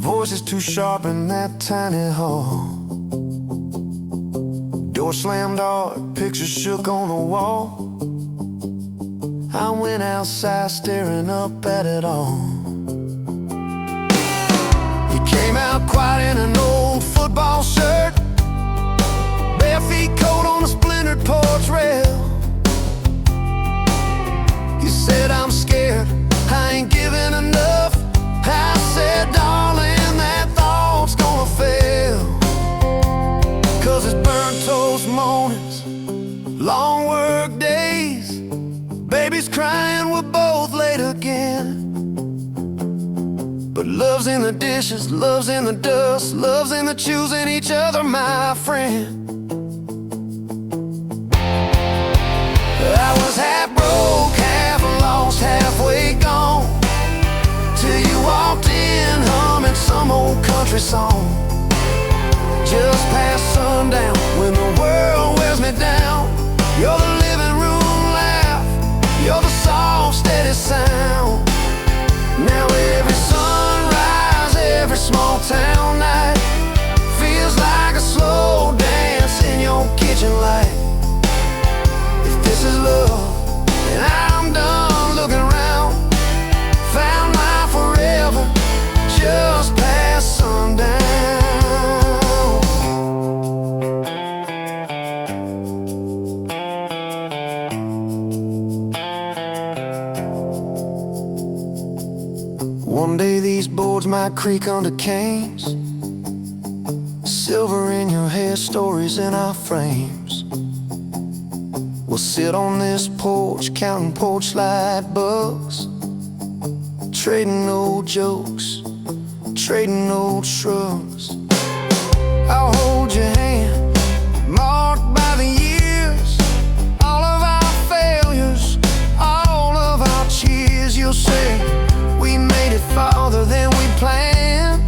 voices too sharp in that tiny hall. Door slammed hard, pictures shook on the wall. I went outside staring up at it all. He came out quiet in an old football shirt, bare feet cold on a splintered porch rail. He said, I'm scared, I ain't giving enough. I said, darling, that thought's gonna fail. 'Cause it's burnt toast mornings, long work days, babies crying, we're both late again. But love's in the dishes, love's in the dust, love's in the choosing each other, my friend. I was half broke, half lost, halfway country song. Just past sundown, when the world wears me down, you're the living room laugh, you're the soft, steady sound. Now every sunrise, every small town night feels like a slow dance in your kitchen light. If this is love, then I'm done looking around. Found my forever just past sundown. One day these boards might creak under canes, silver in your hair, stories in our frames. We'll sit on this porch, counting porch light bugs, trading old jokes, trading old shrugs. I'll hold your hand, marked by the years, all of our failures, all of our cheers. You'll say we made it farther than we planned.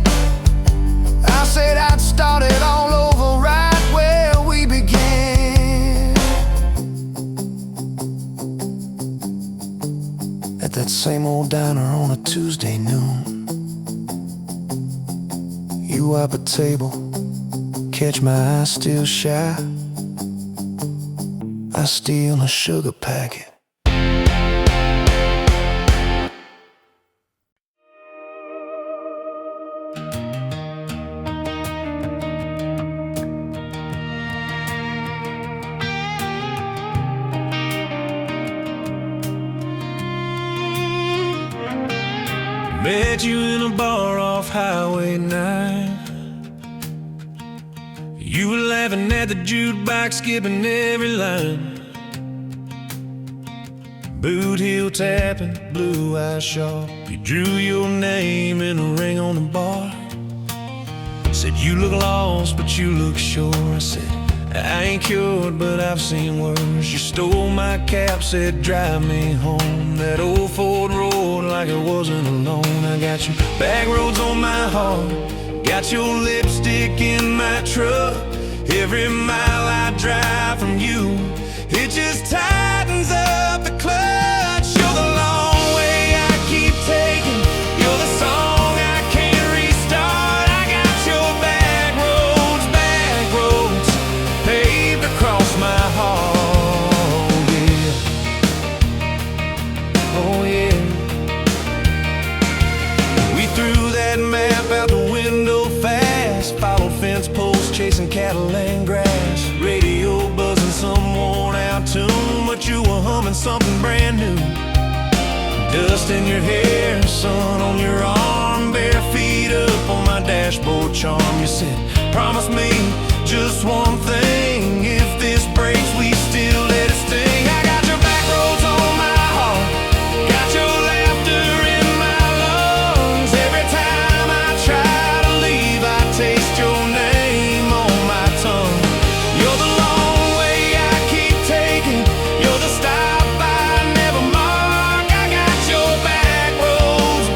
I said I'd start it all over right where we began. At that same old diner on a Tuesday noon, you wipe a table, catch my eye still shy. I steal a sugar packet. Met you in a bar off Highway 9. You were laughing at the jukebox, skipping every line. Boot heel tapping, blue eye shawl. You drew your name in a ring on the bar. Said you look lost, but you look sure. I said I ain't cured, but I've seen worse. You stole my cap, said drive me home. That old Ford road like it wasn't alone. I got your back roads on my heart, got your lipstick in my truck. Every mile I drive from you, it just tightens up the clutch. You're the long way I keep taking, you're the song I can't restart. I got your back roads paved across my heart, yeah. Oh yeah. We threw that map out the window fast, followed fence posts, chasing cattle and grass. Radio buzzing some worn out tune, but you were humming something brand new. Dust in your hair, sun on your arm, bare feet up on my dashboard charm. You said, promise me just one thing, if this breaks we still let it sting. I got your back roads on my heart, got your laughter in my lungs. Every time I try to leave, I taste your name on my tongue. You're the long way I keep taking, you're the stop I never mark. I got your back roads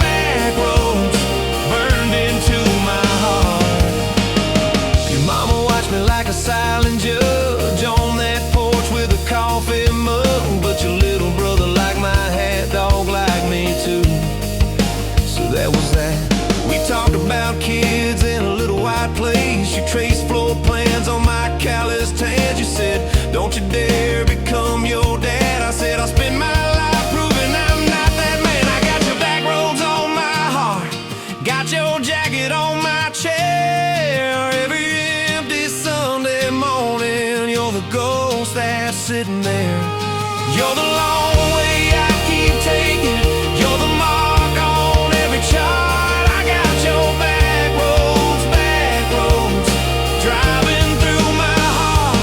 burned into my heart. Your mama watched me like a silent judge on that porch with a coffee mug, but your little brother liked my hat, dog liked me too. So that was that. We talked about kids in a little white place. You traced floor plans on my calloused hands. You said, don't you dare become your dad. I said, I'll spend my life proving I'm not that man. I got your back roads on my heart, got your jacket on my chair. Every empty Sunday morning, you're the ghost that's sitting there. You're the long way I keep taking, you're the mark on every chart. I got your back roads driving through my heart.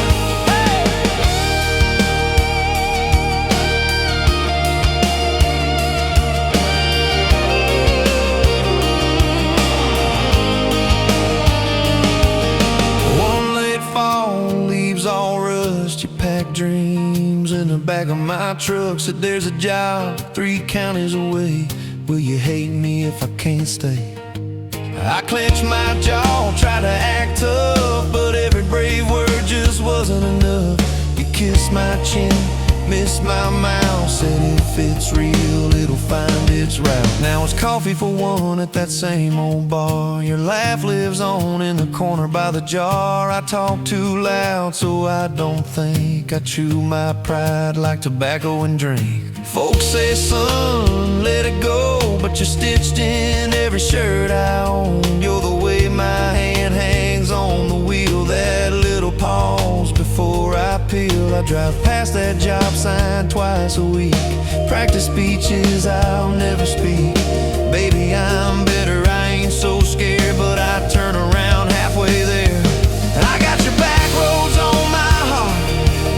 Hey! One late fall, leaves all rust. You pack dreams in the back of my truck. Said there's a job 3 counties away. Will you hate me if I can't stay? I clenched my jaw, tried to act tough, but every brave word just wasn't enough. You kissed my chin, missed my mouth, said if it's real, it'll find its route. Now it's coffee for one at that same old bar. Your laugh lives on in the corner by the jar. I talk too loud, so I don't think. I chew my pride like tobacco and drink. Folks say, son, let it go, but you're stitched in every shirt I own. You're the way my hand hangs on the wheel, that little pause before I peel. I drive past that job sign twice a week, practice speeches I'll never speak. Baby, I'm better, I ain't so scared, but I turn around halfway there. I got your back roads on my heart,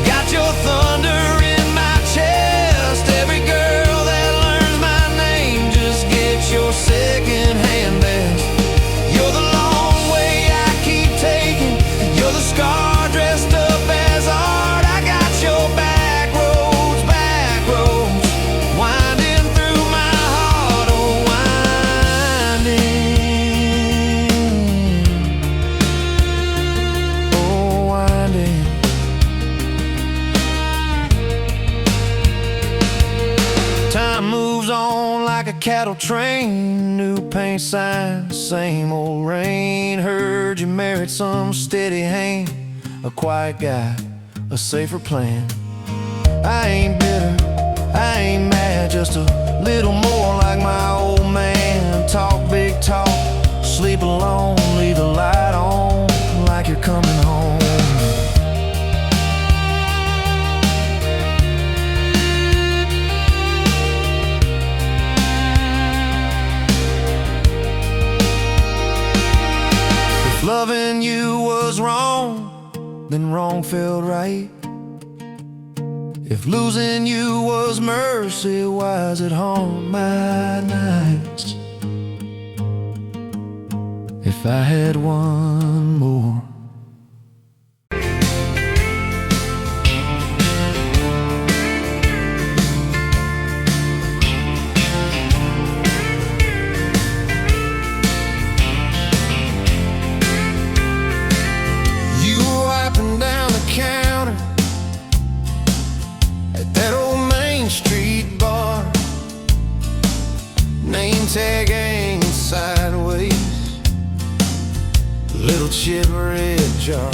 got your thunder in my chest. Every girl that learns my name just gets your second-hand best. You're the long way I keep taking, you're the scar dressed up as art. I got your back roads, winding through my heart, oh winding. Time moves on like a cattle train, new paint signs, same old rain. Heard you married some steady hand, a quiet guy, a safer plan. I ain't bitter, I ain't mad, just a little more like my old man. Talk big talk, sleep alone, leave the light on like you're coming home. If loving you was wrong, then wrong felt right. If losing you was mercy, why's it haunt my nights? If I had one more. You were wiping down the counter at that old Main Street bar, name tag hanging sideways, little chip red jar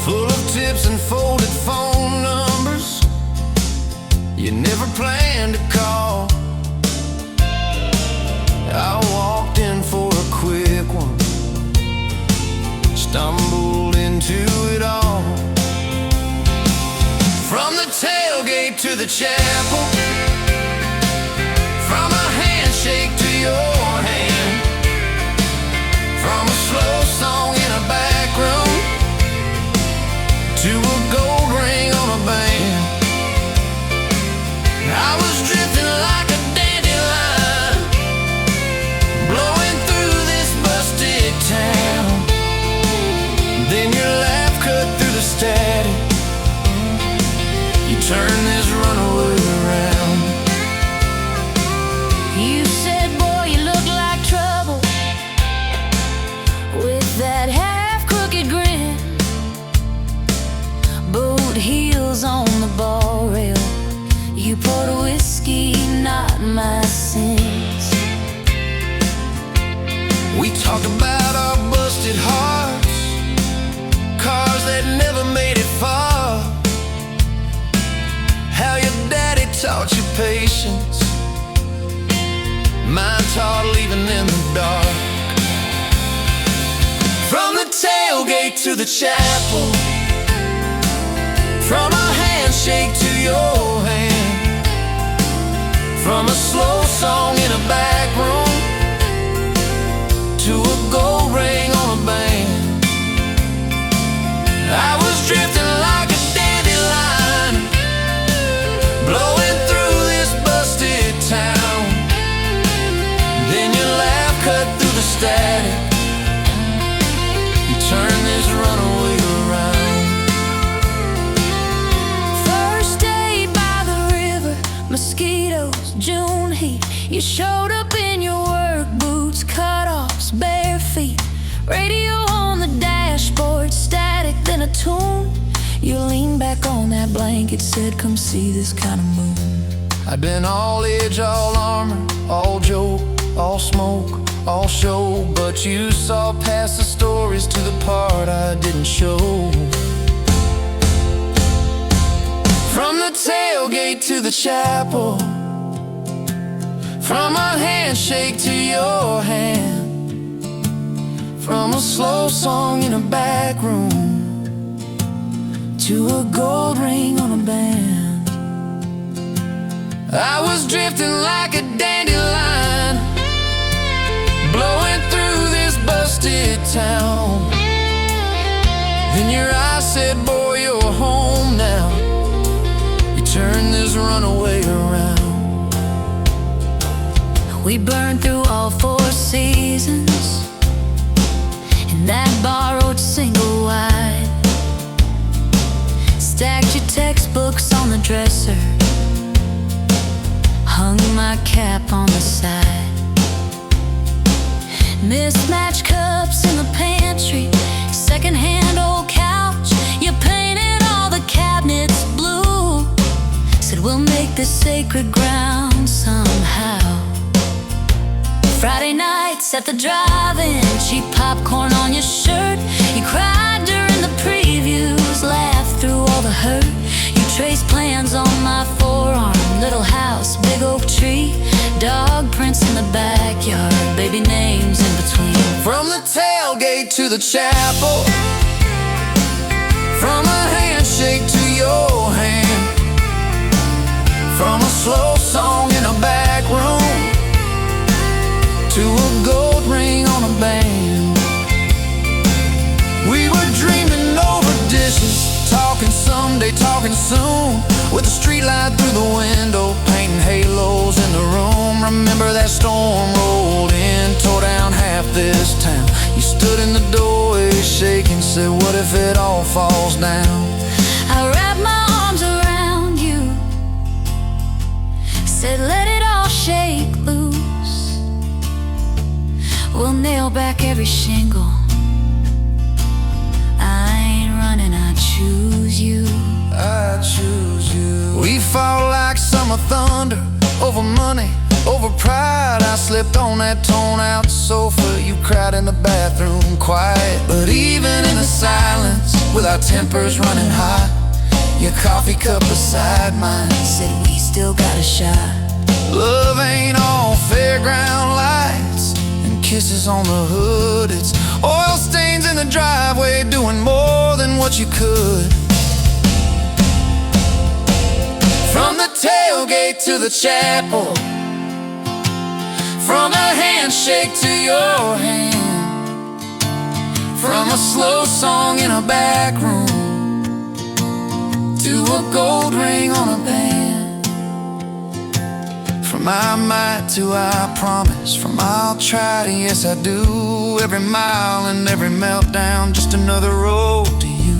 full of tips and folded phone numbers you never planned to call. I walked in for a quick one, stumbled into it all. From the tailgate to the chapel, from a handshake to your hand, from a slow song in a back room to a gold ring on a band. I was drifting like a dandelion, blowing through this busted town. Then your laugh cut through the static, you turn this runaway around. You said, boy, you look like trouble, with that half-crooked grin, boot heels on the bar rail. You poured whiskey, not my sins. We talked about our busted hearts, cars that never made it far, how your daddy taught you patience, mine taught leaving in the dark. From the tailgate to the chapel, from a handshake to your hand, from a slow song in a back room to a gold ring on a band. I was drifting like a dandelion, blowing through this busted town. Then your laugh cut through the static, you turn this runaway around. First day by the river, mosquitoes, June heat. You showed up in your work boots, boots, cut-offs, bare feet, radio on the dashboard, static, then a tune. You lean back on that blanket, said, come see this kind of moon. I'd been all edge, all armor, all joke, all smoke, all show, but you saw past the stories to the part I didn't show. From the tailgate to the chapel, from a handshake to your hand, from a slow song in a back room to a gold ring on a band. I was drifting like a dandelion, blowing through this busted town. Then your eyes said, boy, you're home now. You turned this runaway around. We burned through all 4 seasons in that borrowed single wide. Stacked your textbooks on the dresser, hung my cap on the side. Mismatched cups in the pantry, secondhand old couch. You painted all the cabinets blue, said we'll make this sacred ground somehow. Friday nights at the drive-in, cheap popcorn on your shirt. You cried during the previews, laughed through all the hurt. You traced plans on my forearm, little house, big oak tree, dog prints in the backyard, baby names in between. From the tailgate to the chapel, from a handshake to your hand, from a slow song in a back room to a gold ring on a band. We were dreaming over dishes, talking someday, talking soon, with a street light through the window, painting halos in the room. Remember that storm rolled in, tore down half this town. You stood in the doorway shaking, said, what if it all falls down? I wrapped my arms around you, said let it all shake loose. We'll nail back every shingle. I ain't running, I choose you. I choose you. We fought like summer thunder, over money, over pride. I slipped on that torn-out sofa, you cried in the bathroom quiet. But even in the silence, with our tempers running hot, your coffee cup beside mine said we still got a shot. Love ain't all fairground lights and kisses on the hood. It's oil stains in the driveway, doing more than what you could. From the tailgate to the chapel, from a handshake to your hand, from a slow song in a back room to a gold ring on a band. From I might to I promise, from I'll try to yes I do, every mile and every meltdown, just another road to you.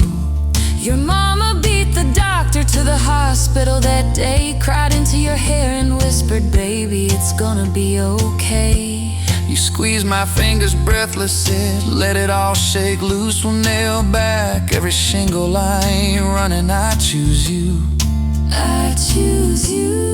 Your mama beat the doctor to the hospital that day, cried into your hair and whispered, baby, it's gonna be okay. You squeezed my fingers breathless, said, let it all shake loose. We'll nail back every shingle. I ain't running, I choose you. I choose you.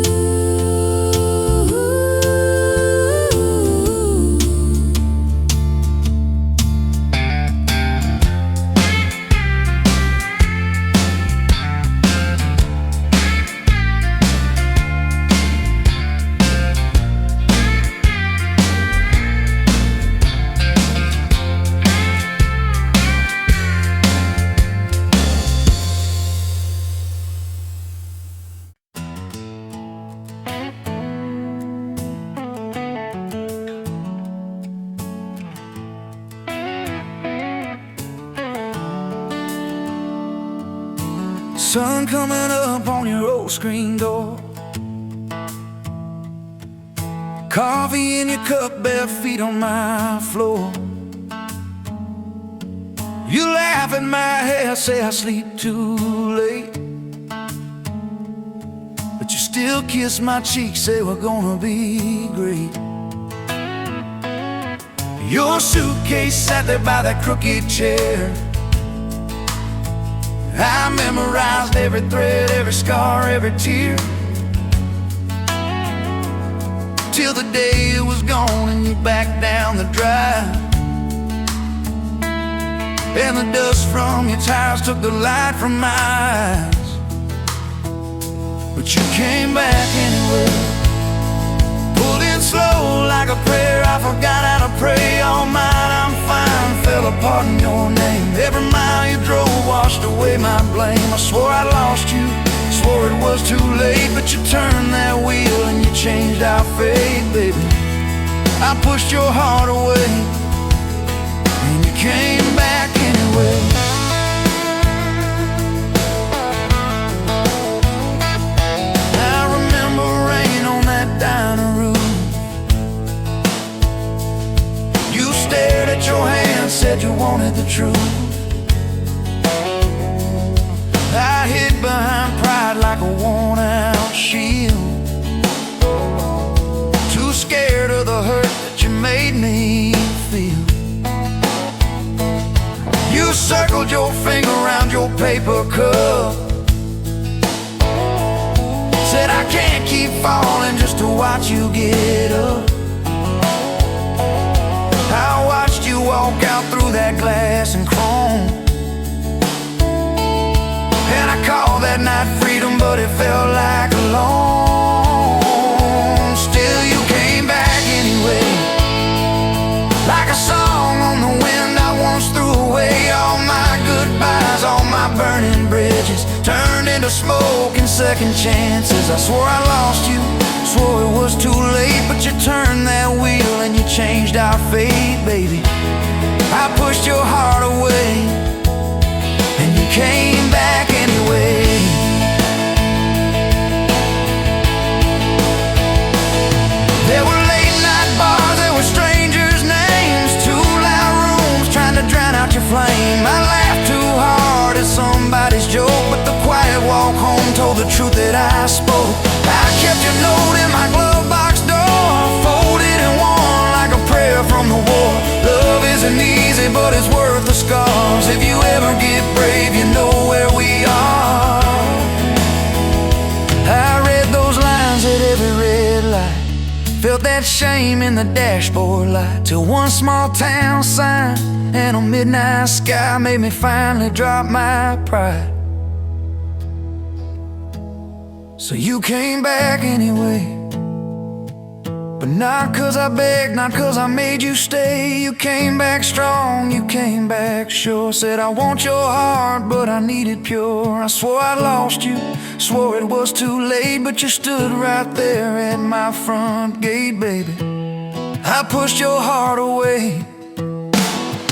Sun coming up on your old screen door, coffee in your cup, bare feet on my floor. You laugh at my hair, say I sleep too late, but you still kiss my cheek, say we're gonna be great. Your suitcase sat there by that crooked chair. I memorized every thread, every scar, every tear, till the day it was gone and you backed down the drive. And the dust from your tires took the light from my eyes. But you came back anyway, pulled in slow like a prayer. I forgot how to pray. All mine, I'm fine, fell apart in your name. Every mile you drove washed away my blame. I swore I lost you, swore it was too late. But you turned that wheel and you changed our fate, baby. I pushed your heart away and you came back anyway. I remember rain on that dining room. You stared at your hand, said you wanted the truth. I hid behind pride like a worn-out shield, too scared of the hurt that you made me feel. You circled your finger around your paper cup, said I can't keep falling just to watch you get up. I watched you walk out through that glass and chrome, and I called that night freedom, but it felt like alone. Still you came back anyway, like a song on the wind I once threw away. All my goodbyes, all my burning bridges turned into smoke and second chances. I swore I lost you, swore it was too late. But you turned that wheel and you changed our fate, baby. I pushed your heart away and you came back anyway. There were late night bars, there were strangers' names, too loud rooms trying to drown out your flame. I laughed too hard at somebody's joke, but the quiet walk home told the truth that I spoke. I kept your note in my glove box door, folded and worn like a prayer from the war. Love isn't easy, but it's worth the scars. If you ever get brave, you know where we are. I read those lines at every red light, felt that shame in the dashboard light, till one small town sign and a midnight sky made me finally drop my pride. So you came back anyway, but not 'cause I begged, not 'cause I made you stay. You came back strong, you came back sure. Said I want your heart, but I need it pure. I swore I lost you, swore it was too late. But you stood right there at my front gate, baby. I pushed your heart away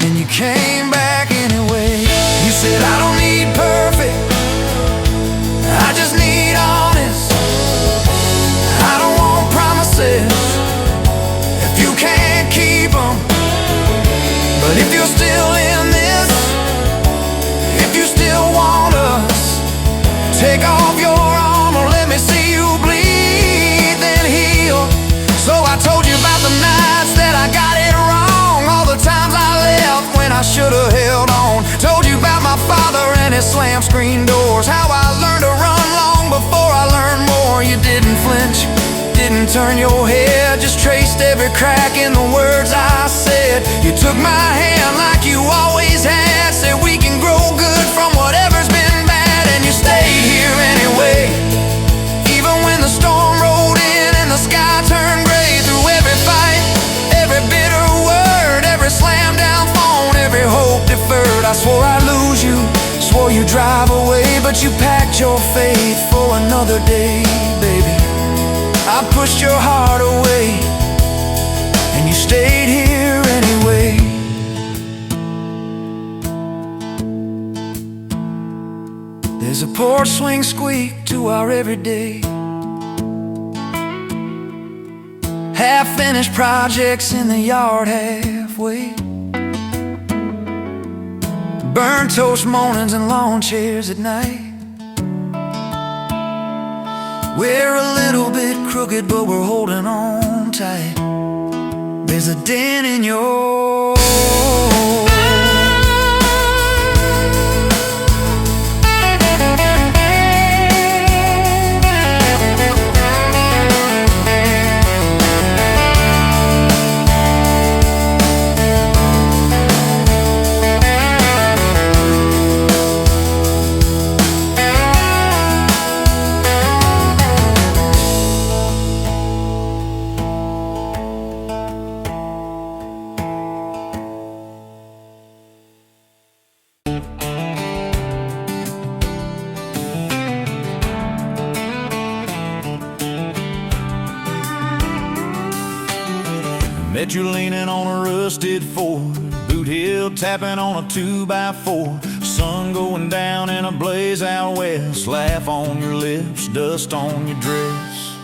and you came back anyway. You said I don't need perfect, I just need honest. I don't want promises if you can't keep them. But if you're still in this, if you still want us, take off your armor, let me see you bleed, then heal. So I told you about the nights that I got it wrong, all the times I left when I should have held on. Told you about my father and his slam screen doors, how I learned to run long before I learned more. You didn't flinch, didn't turn your head, just traced every crack in the words I said. You took my hand like you always had, said we can grow good from whatever's been bad. And you stayed here anyway, even when the storm rolled in and the sky turned gray. Through every fight, every bitter word, every slam down phone, every hope deferred. I swore I'd lose you, swore you'd drive away, but you packed your faith for another day, baby. I pushed your heart away and you stayed here anyway. There's a porch swing squeak to our everyday, half-finished projects in the yard halfway, burnt toast mornings and lawn chairs at night. We're a little bit crooked, but we're holding on tight. is a dent in your Met you leaning on a rusted Ford, boot heel tapping on a 2x4. Sun going down in a blaze out west, laugh on your lips, dust on your dress.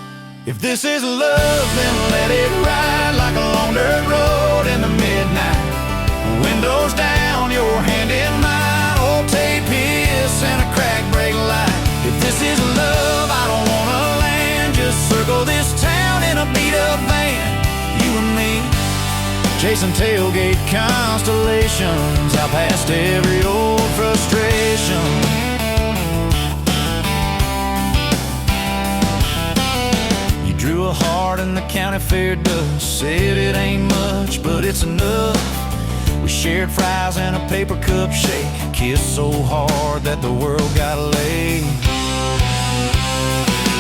If this is love, then let it ride like a long dirt road in the midnight. Windows down, your hand in mine, old tape hiss and a crack brake light. If this is love, I don't wanna land, just circle this town in a beat-up van. You and me, chasing tailgate constellations, out past every old frustration. You drew a heart in the county fair dust, said it ain't much, but it's enough. We shared fries and a paper cup shake, kissed so hard that the world got laid.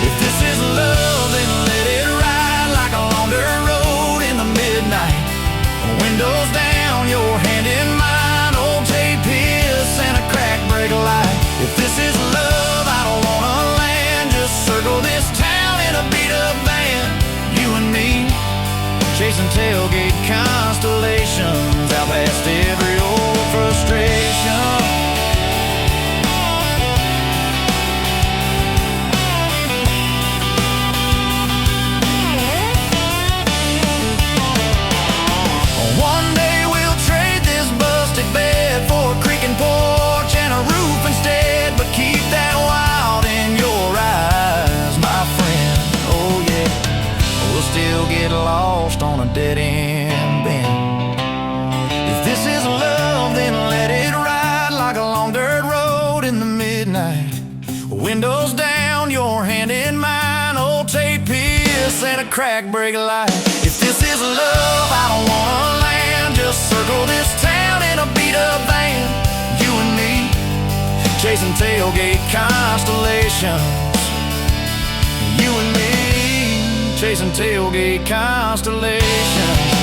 If this is love, then let it ride like a long dirt road in the midnight. Windows down, your hand in mine, old tape hiss and a crack brake light. If this is love, I don't wanna land, just circle this town in a beat-up van. You and me, chasing tailgate constellations, out past every old frustration. One day we'll trade this busted bed for a creaking porch and a roof instead, but keep that wild in your eyes, my friend. Oh yeah, we'll still get lost on a dead-end bend. If this is love, then let it ride like a long dirt road in the midnight. Windows down, your hand in mine, old tape hiss and a crack brake light. If this is love, I don't wanna land, just circle this town in a beat-up van. You and me, chasing tailgate constellations. You and me, chasing tailgate constellations.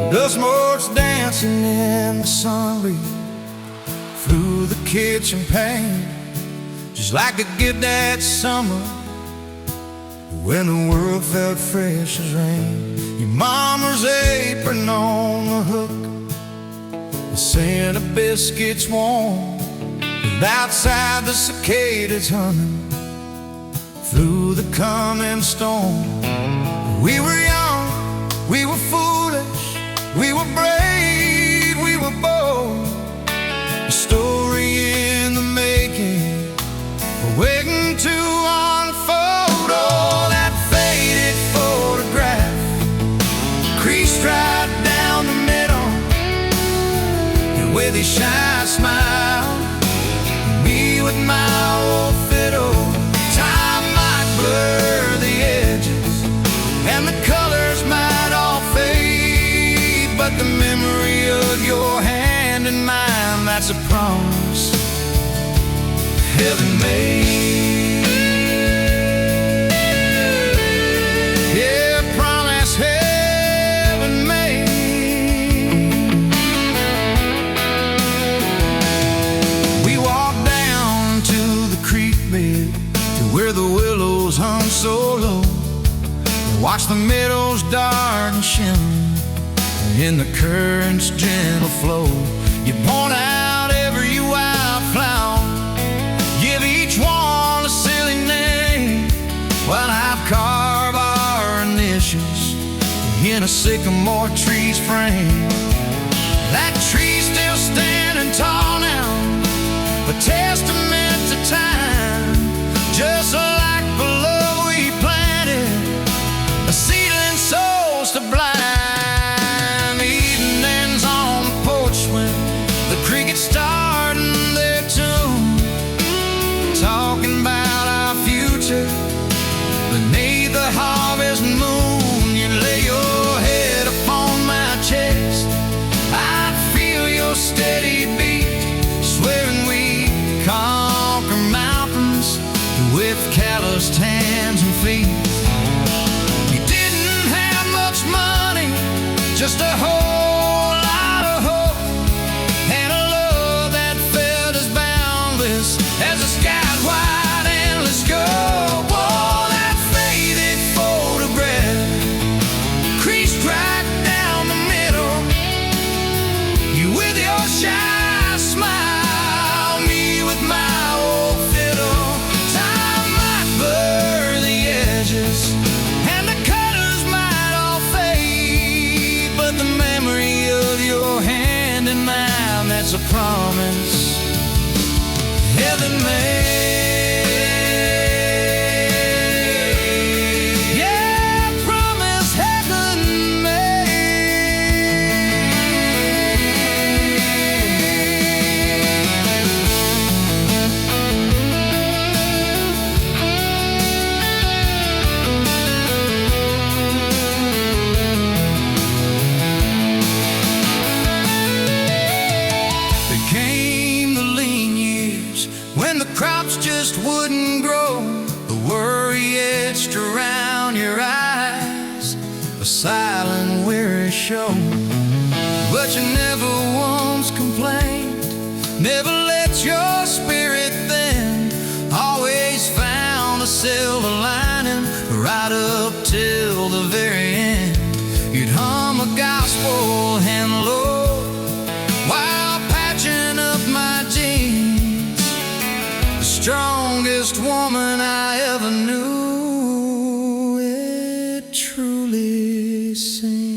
Dust motes dancing in the sunbeam through the kitchen pane, just like the gift that summer when the world felt fresh as rain. Your mama's apron on the hook, the scent of biscuits warm, and outside the cicadas humming through the coming storm. We were young, we were foolish, we were brave, we were bold. A story in the making, waiting to unfold. Oh, that faded photograph, creased right down the middle, and with a shy smile, me with my old fiddle. Time might blur the edges, and the colors might all fade, but the memory of your hand in mine, that's a promise heaven made. Yeah, promise heaven made. We walked down to the creek bed, to where the willows hung so low. Watch the meadows dark and shimmer in the current's gentle flow. You point out every wildflower, give each one a silly name, while I've carved our initials in a sycamore tree's frame. That tree's still standing tall now, a testament to time, just like the love we planted, a seedling souls to blind. Evenings on the porch when the crickets starting their tune, talking about our future beneath the harvest moon. You lay your head upon my chest, I feel your steady beat, swearing we conquer mountains with calloused hands and feet. You didn't have much money, just a whole lot of hope, and a love that felt as boundless as the sky's wide endless scope. Oh, that faded photograph creased right down the middle, you with your shy smile, me with my old fiddle. Time might blur the edges and the colors might all fade, but the memory of your hand in mine, that's a promise heaven made. Yeah, promise heaven Came the lean years when the crops just wouldn't grow, the worry etched around your eyes, a silent weary show. But you never once complained, never let your spirit thin, always found a silver lining right up till the very end. You'd hum a gospel and Lord while patching up my jeans, the strongest woman I ever knew, it truly seems.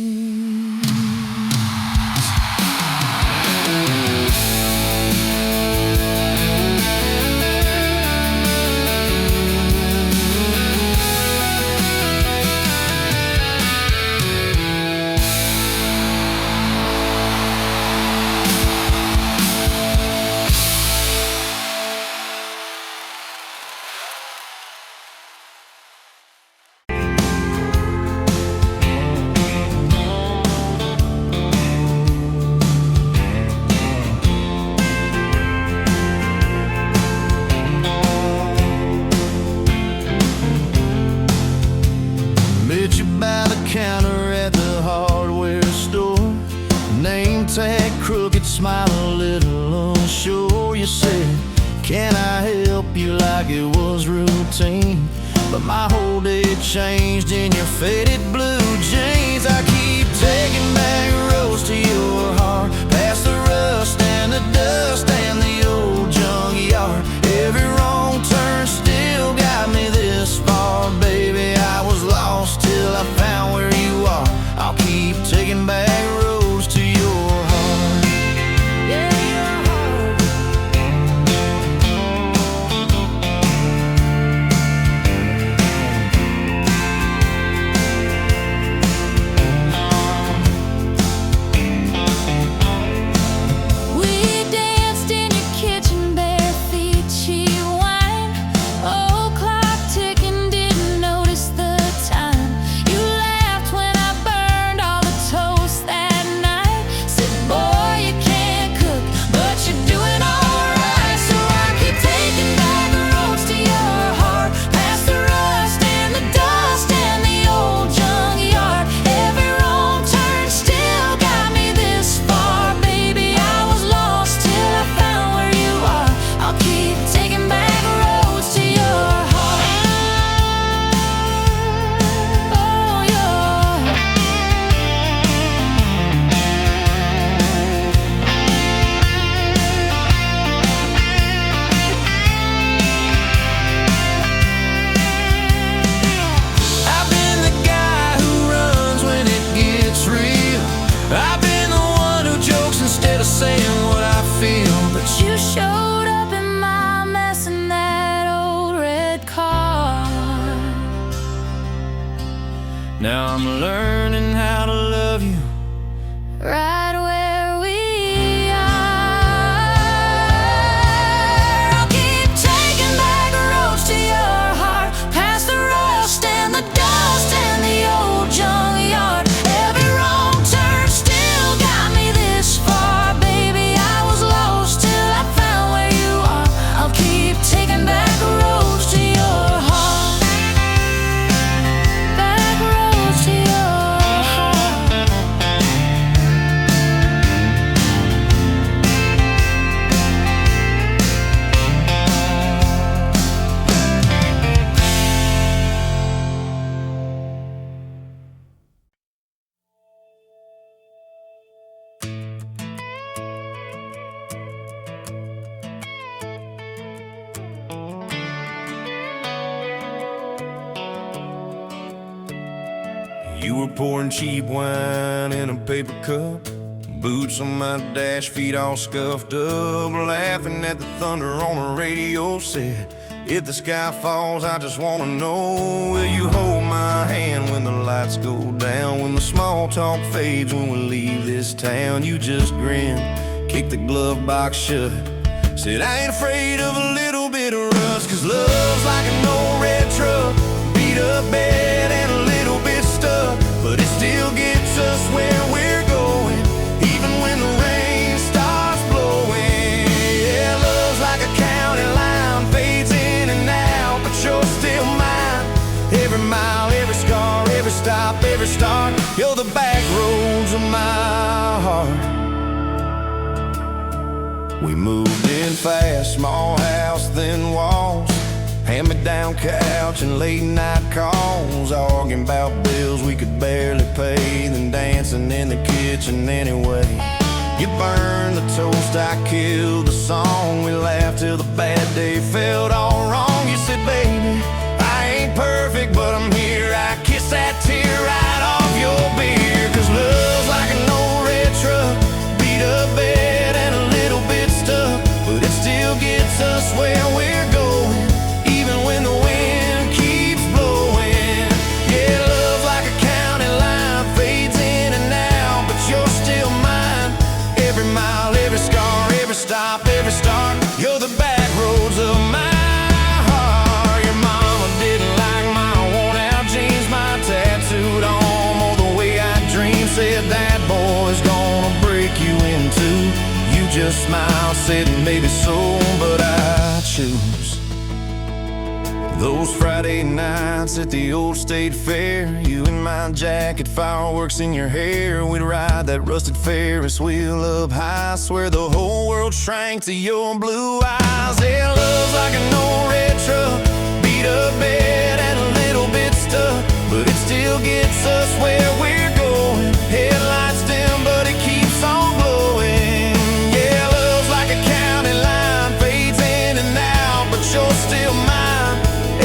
Met you by the counter at the hardware store, name tag crooked, smile a little unsure. You said, can I help you, like it was routine, but my whole day changed in your faded blue jeans. I keep taking back roads to your heart, past the rust and the dust and the old junkyard. Every wrong turn still got me this far, baby. I was lost till I found where you are. I'll keep taking back roads to your heart. Yeah, your heart. I'm learning how to love you right where we are. I'll keep taking back roads to your heart, past the rust and the dust and the old junkyard. Every wrong turn still got me this far. Baby, I was lost till I found where you are. I'll keep taking back roads to your heart, back roads to your heart. You were pouring cheap wine in a paper cup, boots on my dash, feet all scuffed up, laughing at the thunder on the radio set. If the sky falls, I just wanna know, will you hold my hand when the lights go down, when the small talk fades, when we leave this town? You just grinned, kicked the glove box shut, said I ain't afraid of a little bit of rust, 'cause love's like an old red truck, beat up bed and a little bit stuck, but it still gets us where we're going, even when the rain starts blowing. Yeah, love's like a county line, fades in and out, but you're still mine. Every mile, every scar, every stop, every start, you're the back roads of my heart. We moved in fast, small house, thin walls, hand-me-down couch and late-night calls, arguing about bills we could barely pay, then dancing in the kitchen anyway. You burned the toast, I killed the song, we laughed till the bad day felt all wrong. You said, baby, I ain't perfect, but I'm here. I kiss that tear right off your beer, 'cause love's like an old red truck, beat up bed and a little bit stuck, but it still gets us where we're going, even when the wind keeps blowing. Yeah, love's like a county line, fades in and out, but you're still mine. Every mile, every scar, every stop, every start, you're the back roads of my heart. Your mama didn't like my worn-out jeans, my tattooed arm, or the way I dream, said that boy's gonna break you in two. You just smiled, said maybe so, but I choose those Friday nights at the old state fair, you in my jacket, fireworks in your hair. We'd ride that rusted Ferris wheel up high, swear the whole world shrank to your blue eyes. Yeah, love's like an old red truck, beat up bed and a little bit stuck, but it still gets us where we're going. Headlights dim, but it keeps on glowing. Yeah, love's like a county line, fades in and out, but you're still mine.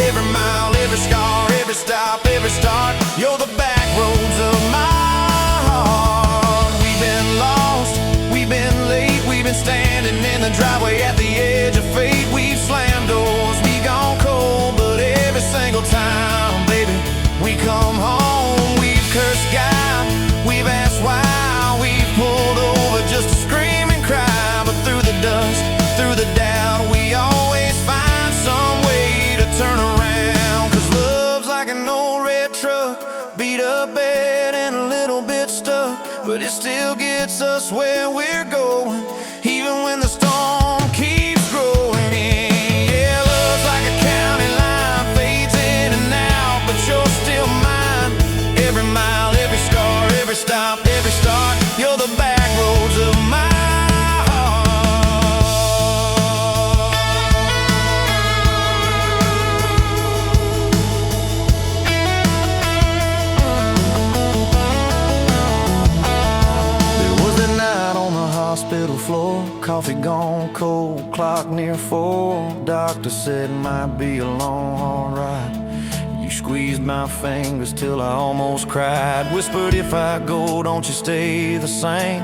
Every mile, every scar, every stop, every start, you're the back roads of my heart. We've been lost, we've been late, we've been standing in the driveway at the edge of fate. We've slammed doors, we gone cold, but every single time, baby, we come home. We've cursed God, we've asked why, we've pulled over just to scream and cry, but through the dust, through the doubt, we always find some way to turn around. 'Cause love's like an old red truck, beat up bed and a little bit stuck, but it still gets us where we're going, even when the storm keeps growing. Yeah, love's like a county line, fades in and out, but you're still mine. Every mile, every scar, every stop, every start, you're the back roads of my heart. Hospital floor, coffee gone cold, clock near 4. Doctor said it might be a long, hard ride. You squeezed my fingers till I almost cried. Whispered, if I go, don't you stay the same.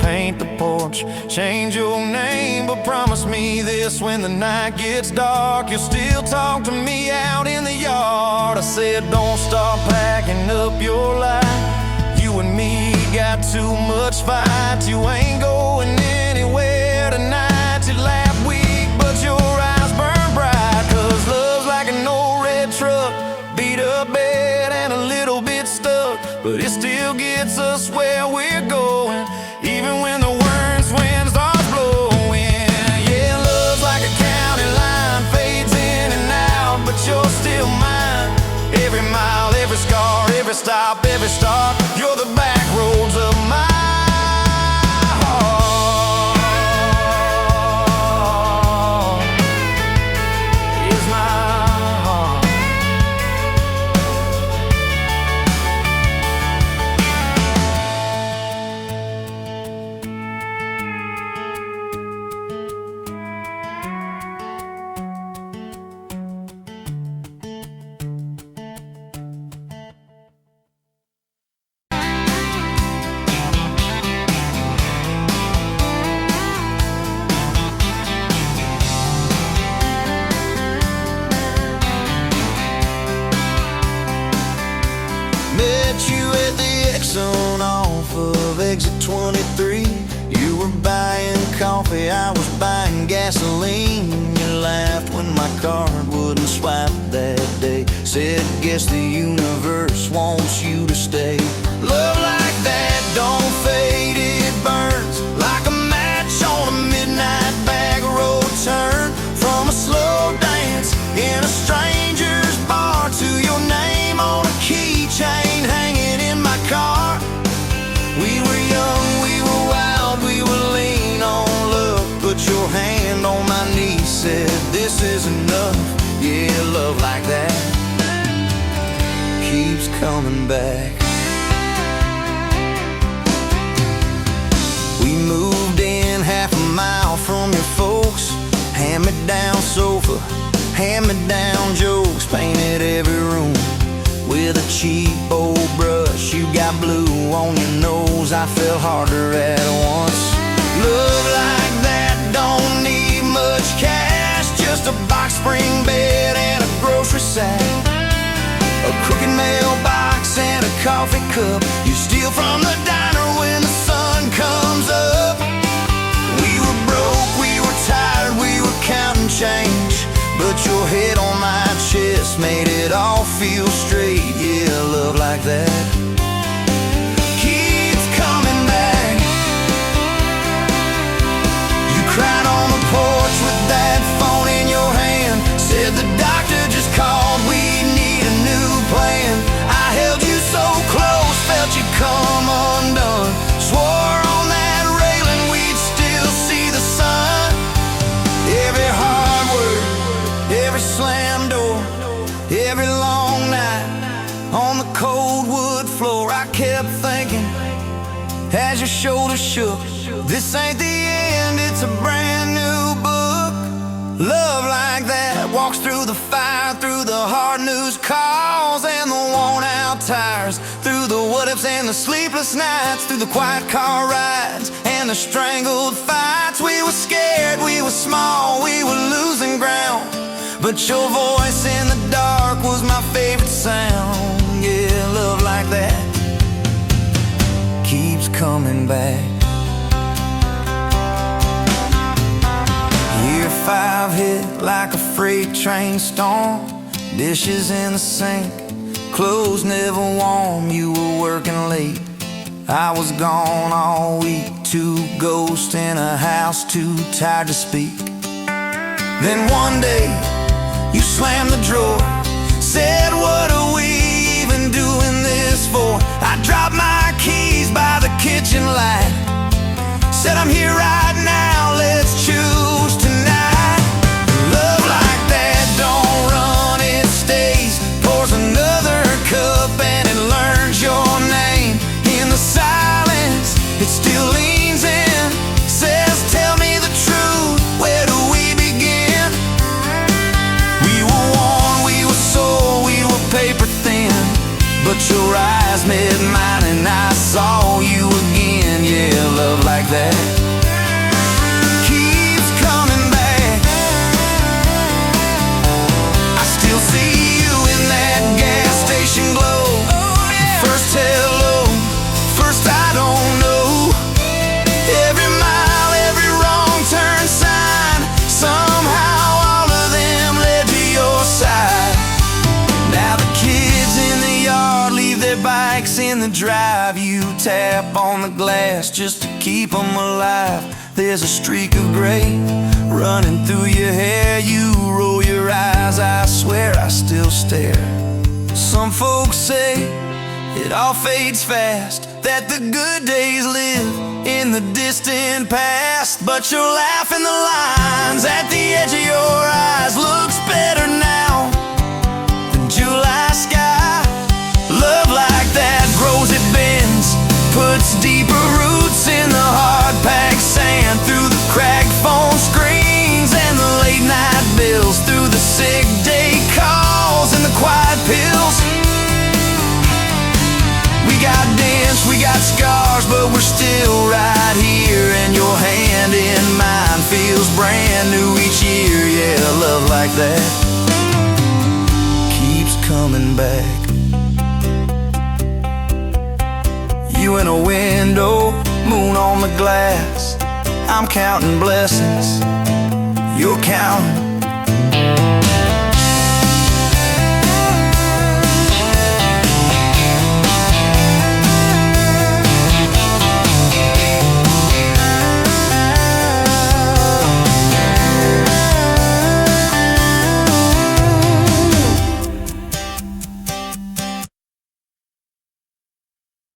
paint the porch, change your name, but promise me this: when the night gets dark, you'll still talk to me out in the yard. I said, don't stop packing up your life. You and me got too much fight. You ain't going anywhere tonight. You laugh weak, but your eyes burn bright. 'Cause love's like an old red truck, beat up bed and a little bit stuck, but it still gets us where we're going, even when the worst wind starts blowing. Yeah, love's like a county line, fades in and out, but you're still mine. Every mile, every scar, every stop, every start, you're the back roads of my heart. Is my heart. Met you at the Exxon off of exit 23. You were buying coffee, I was buying gasoline. You laughed when my card wouldn't swipe that day. Said, guess the universe wants you to stay. Love like that don't fade, it burns like a match on a midnight back road turn. From a slow dance in a stranger's bar to your name on a keychain hanging in my car. We were young, we were wild, we were lean on love. Put your hand on my knee, said this is enough. Yeah, love like that keeps coming back. We moved in half a mile from your folks. Hand-me-down sofa, hand-me-down jokes. Painted every room with a cheap old brush. You got blue on your nose, I fell harder at once. Love like that don't need much cash, just a box spring bed and a grocery sack, a crooked mailbox and a coffee cup. You steal from the diner when the sun comes up. We were broke, we were tired, we were counting change, but your head on my chest made it all feel straight. Yeah, love like that keeps coming back. You cried on the porch with that phone in your hand. Said the doctor just called, we need a new plan. I held you so close, felt you come undone. Swore on that railing we'd still see the sun. Every hard word, every slam door, every long night on the cold wood floor, I kept thinking as your shoulders shook, this ain't the end, it's a brand new book. Love like that walks through the fire, through the hard news calls and the worn out tires, through the what ifs and the sleepless nights, through the quiet car rides and the strangled fights. We were scared, we were small, we were losing ground, but your voice in the dark was my favorite sound. Yeah, love like that keeps coming back. Year 5 hit like a freight train storm. Dishes in the sink, clothes never warm. You were working late, I was gone all week. 2 ghosts in a house, too tired to speak. Then one day you slammed the drawer, said, what are we even doing this for? I dropped my keys by the kitchen light, said I'm here right now, let's choose tonight. Love like that don't run, it stays. Pours another cup and it learns your name. In the silence, it still leans in, says tell me the truth, where do we begin? We were worn, we were sore, we were paper thin, but your eyes met mine and I saw you again. Yeah, love like that the drive, you tap on the glass just to keep them alive. There's a streak of gray running through your hair. You roll your eyes, I swear I still stare. Some folks say it all fades fast, that the good days live in the distant past. But your laugh and the lines at the edge of your eyes looks better now than July sky. Love like that grows, it bends, puts deeper roots in the hard-packed sand, through the cracked phone screens and the late-night bills, through the sick day calls and the quiet pills. We got dents, we got scars, but we're still right here, and your hand in mine feels brand new each year. Yeah, love like that keeps coming back. You in a window, moon on the glass. I'm counting blessings, you're counting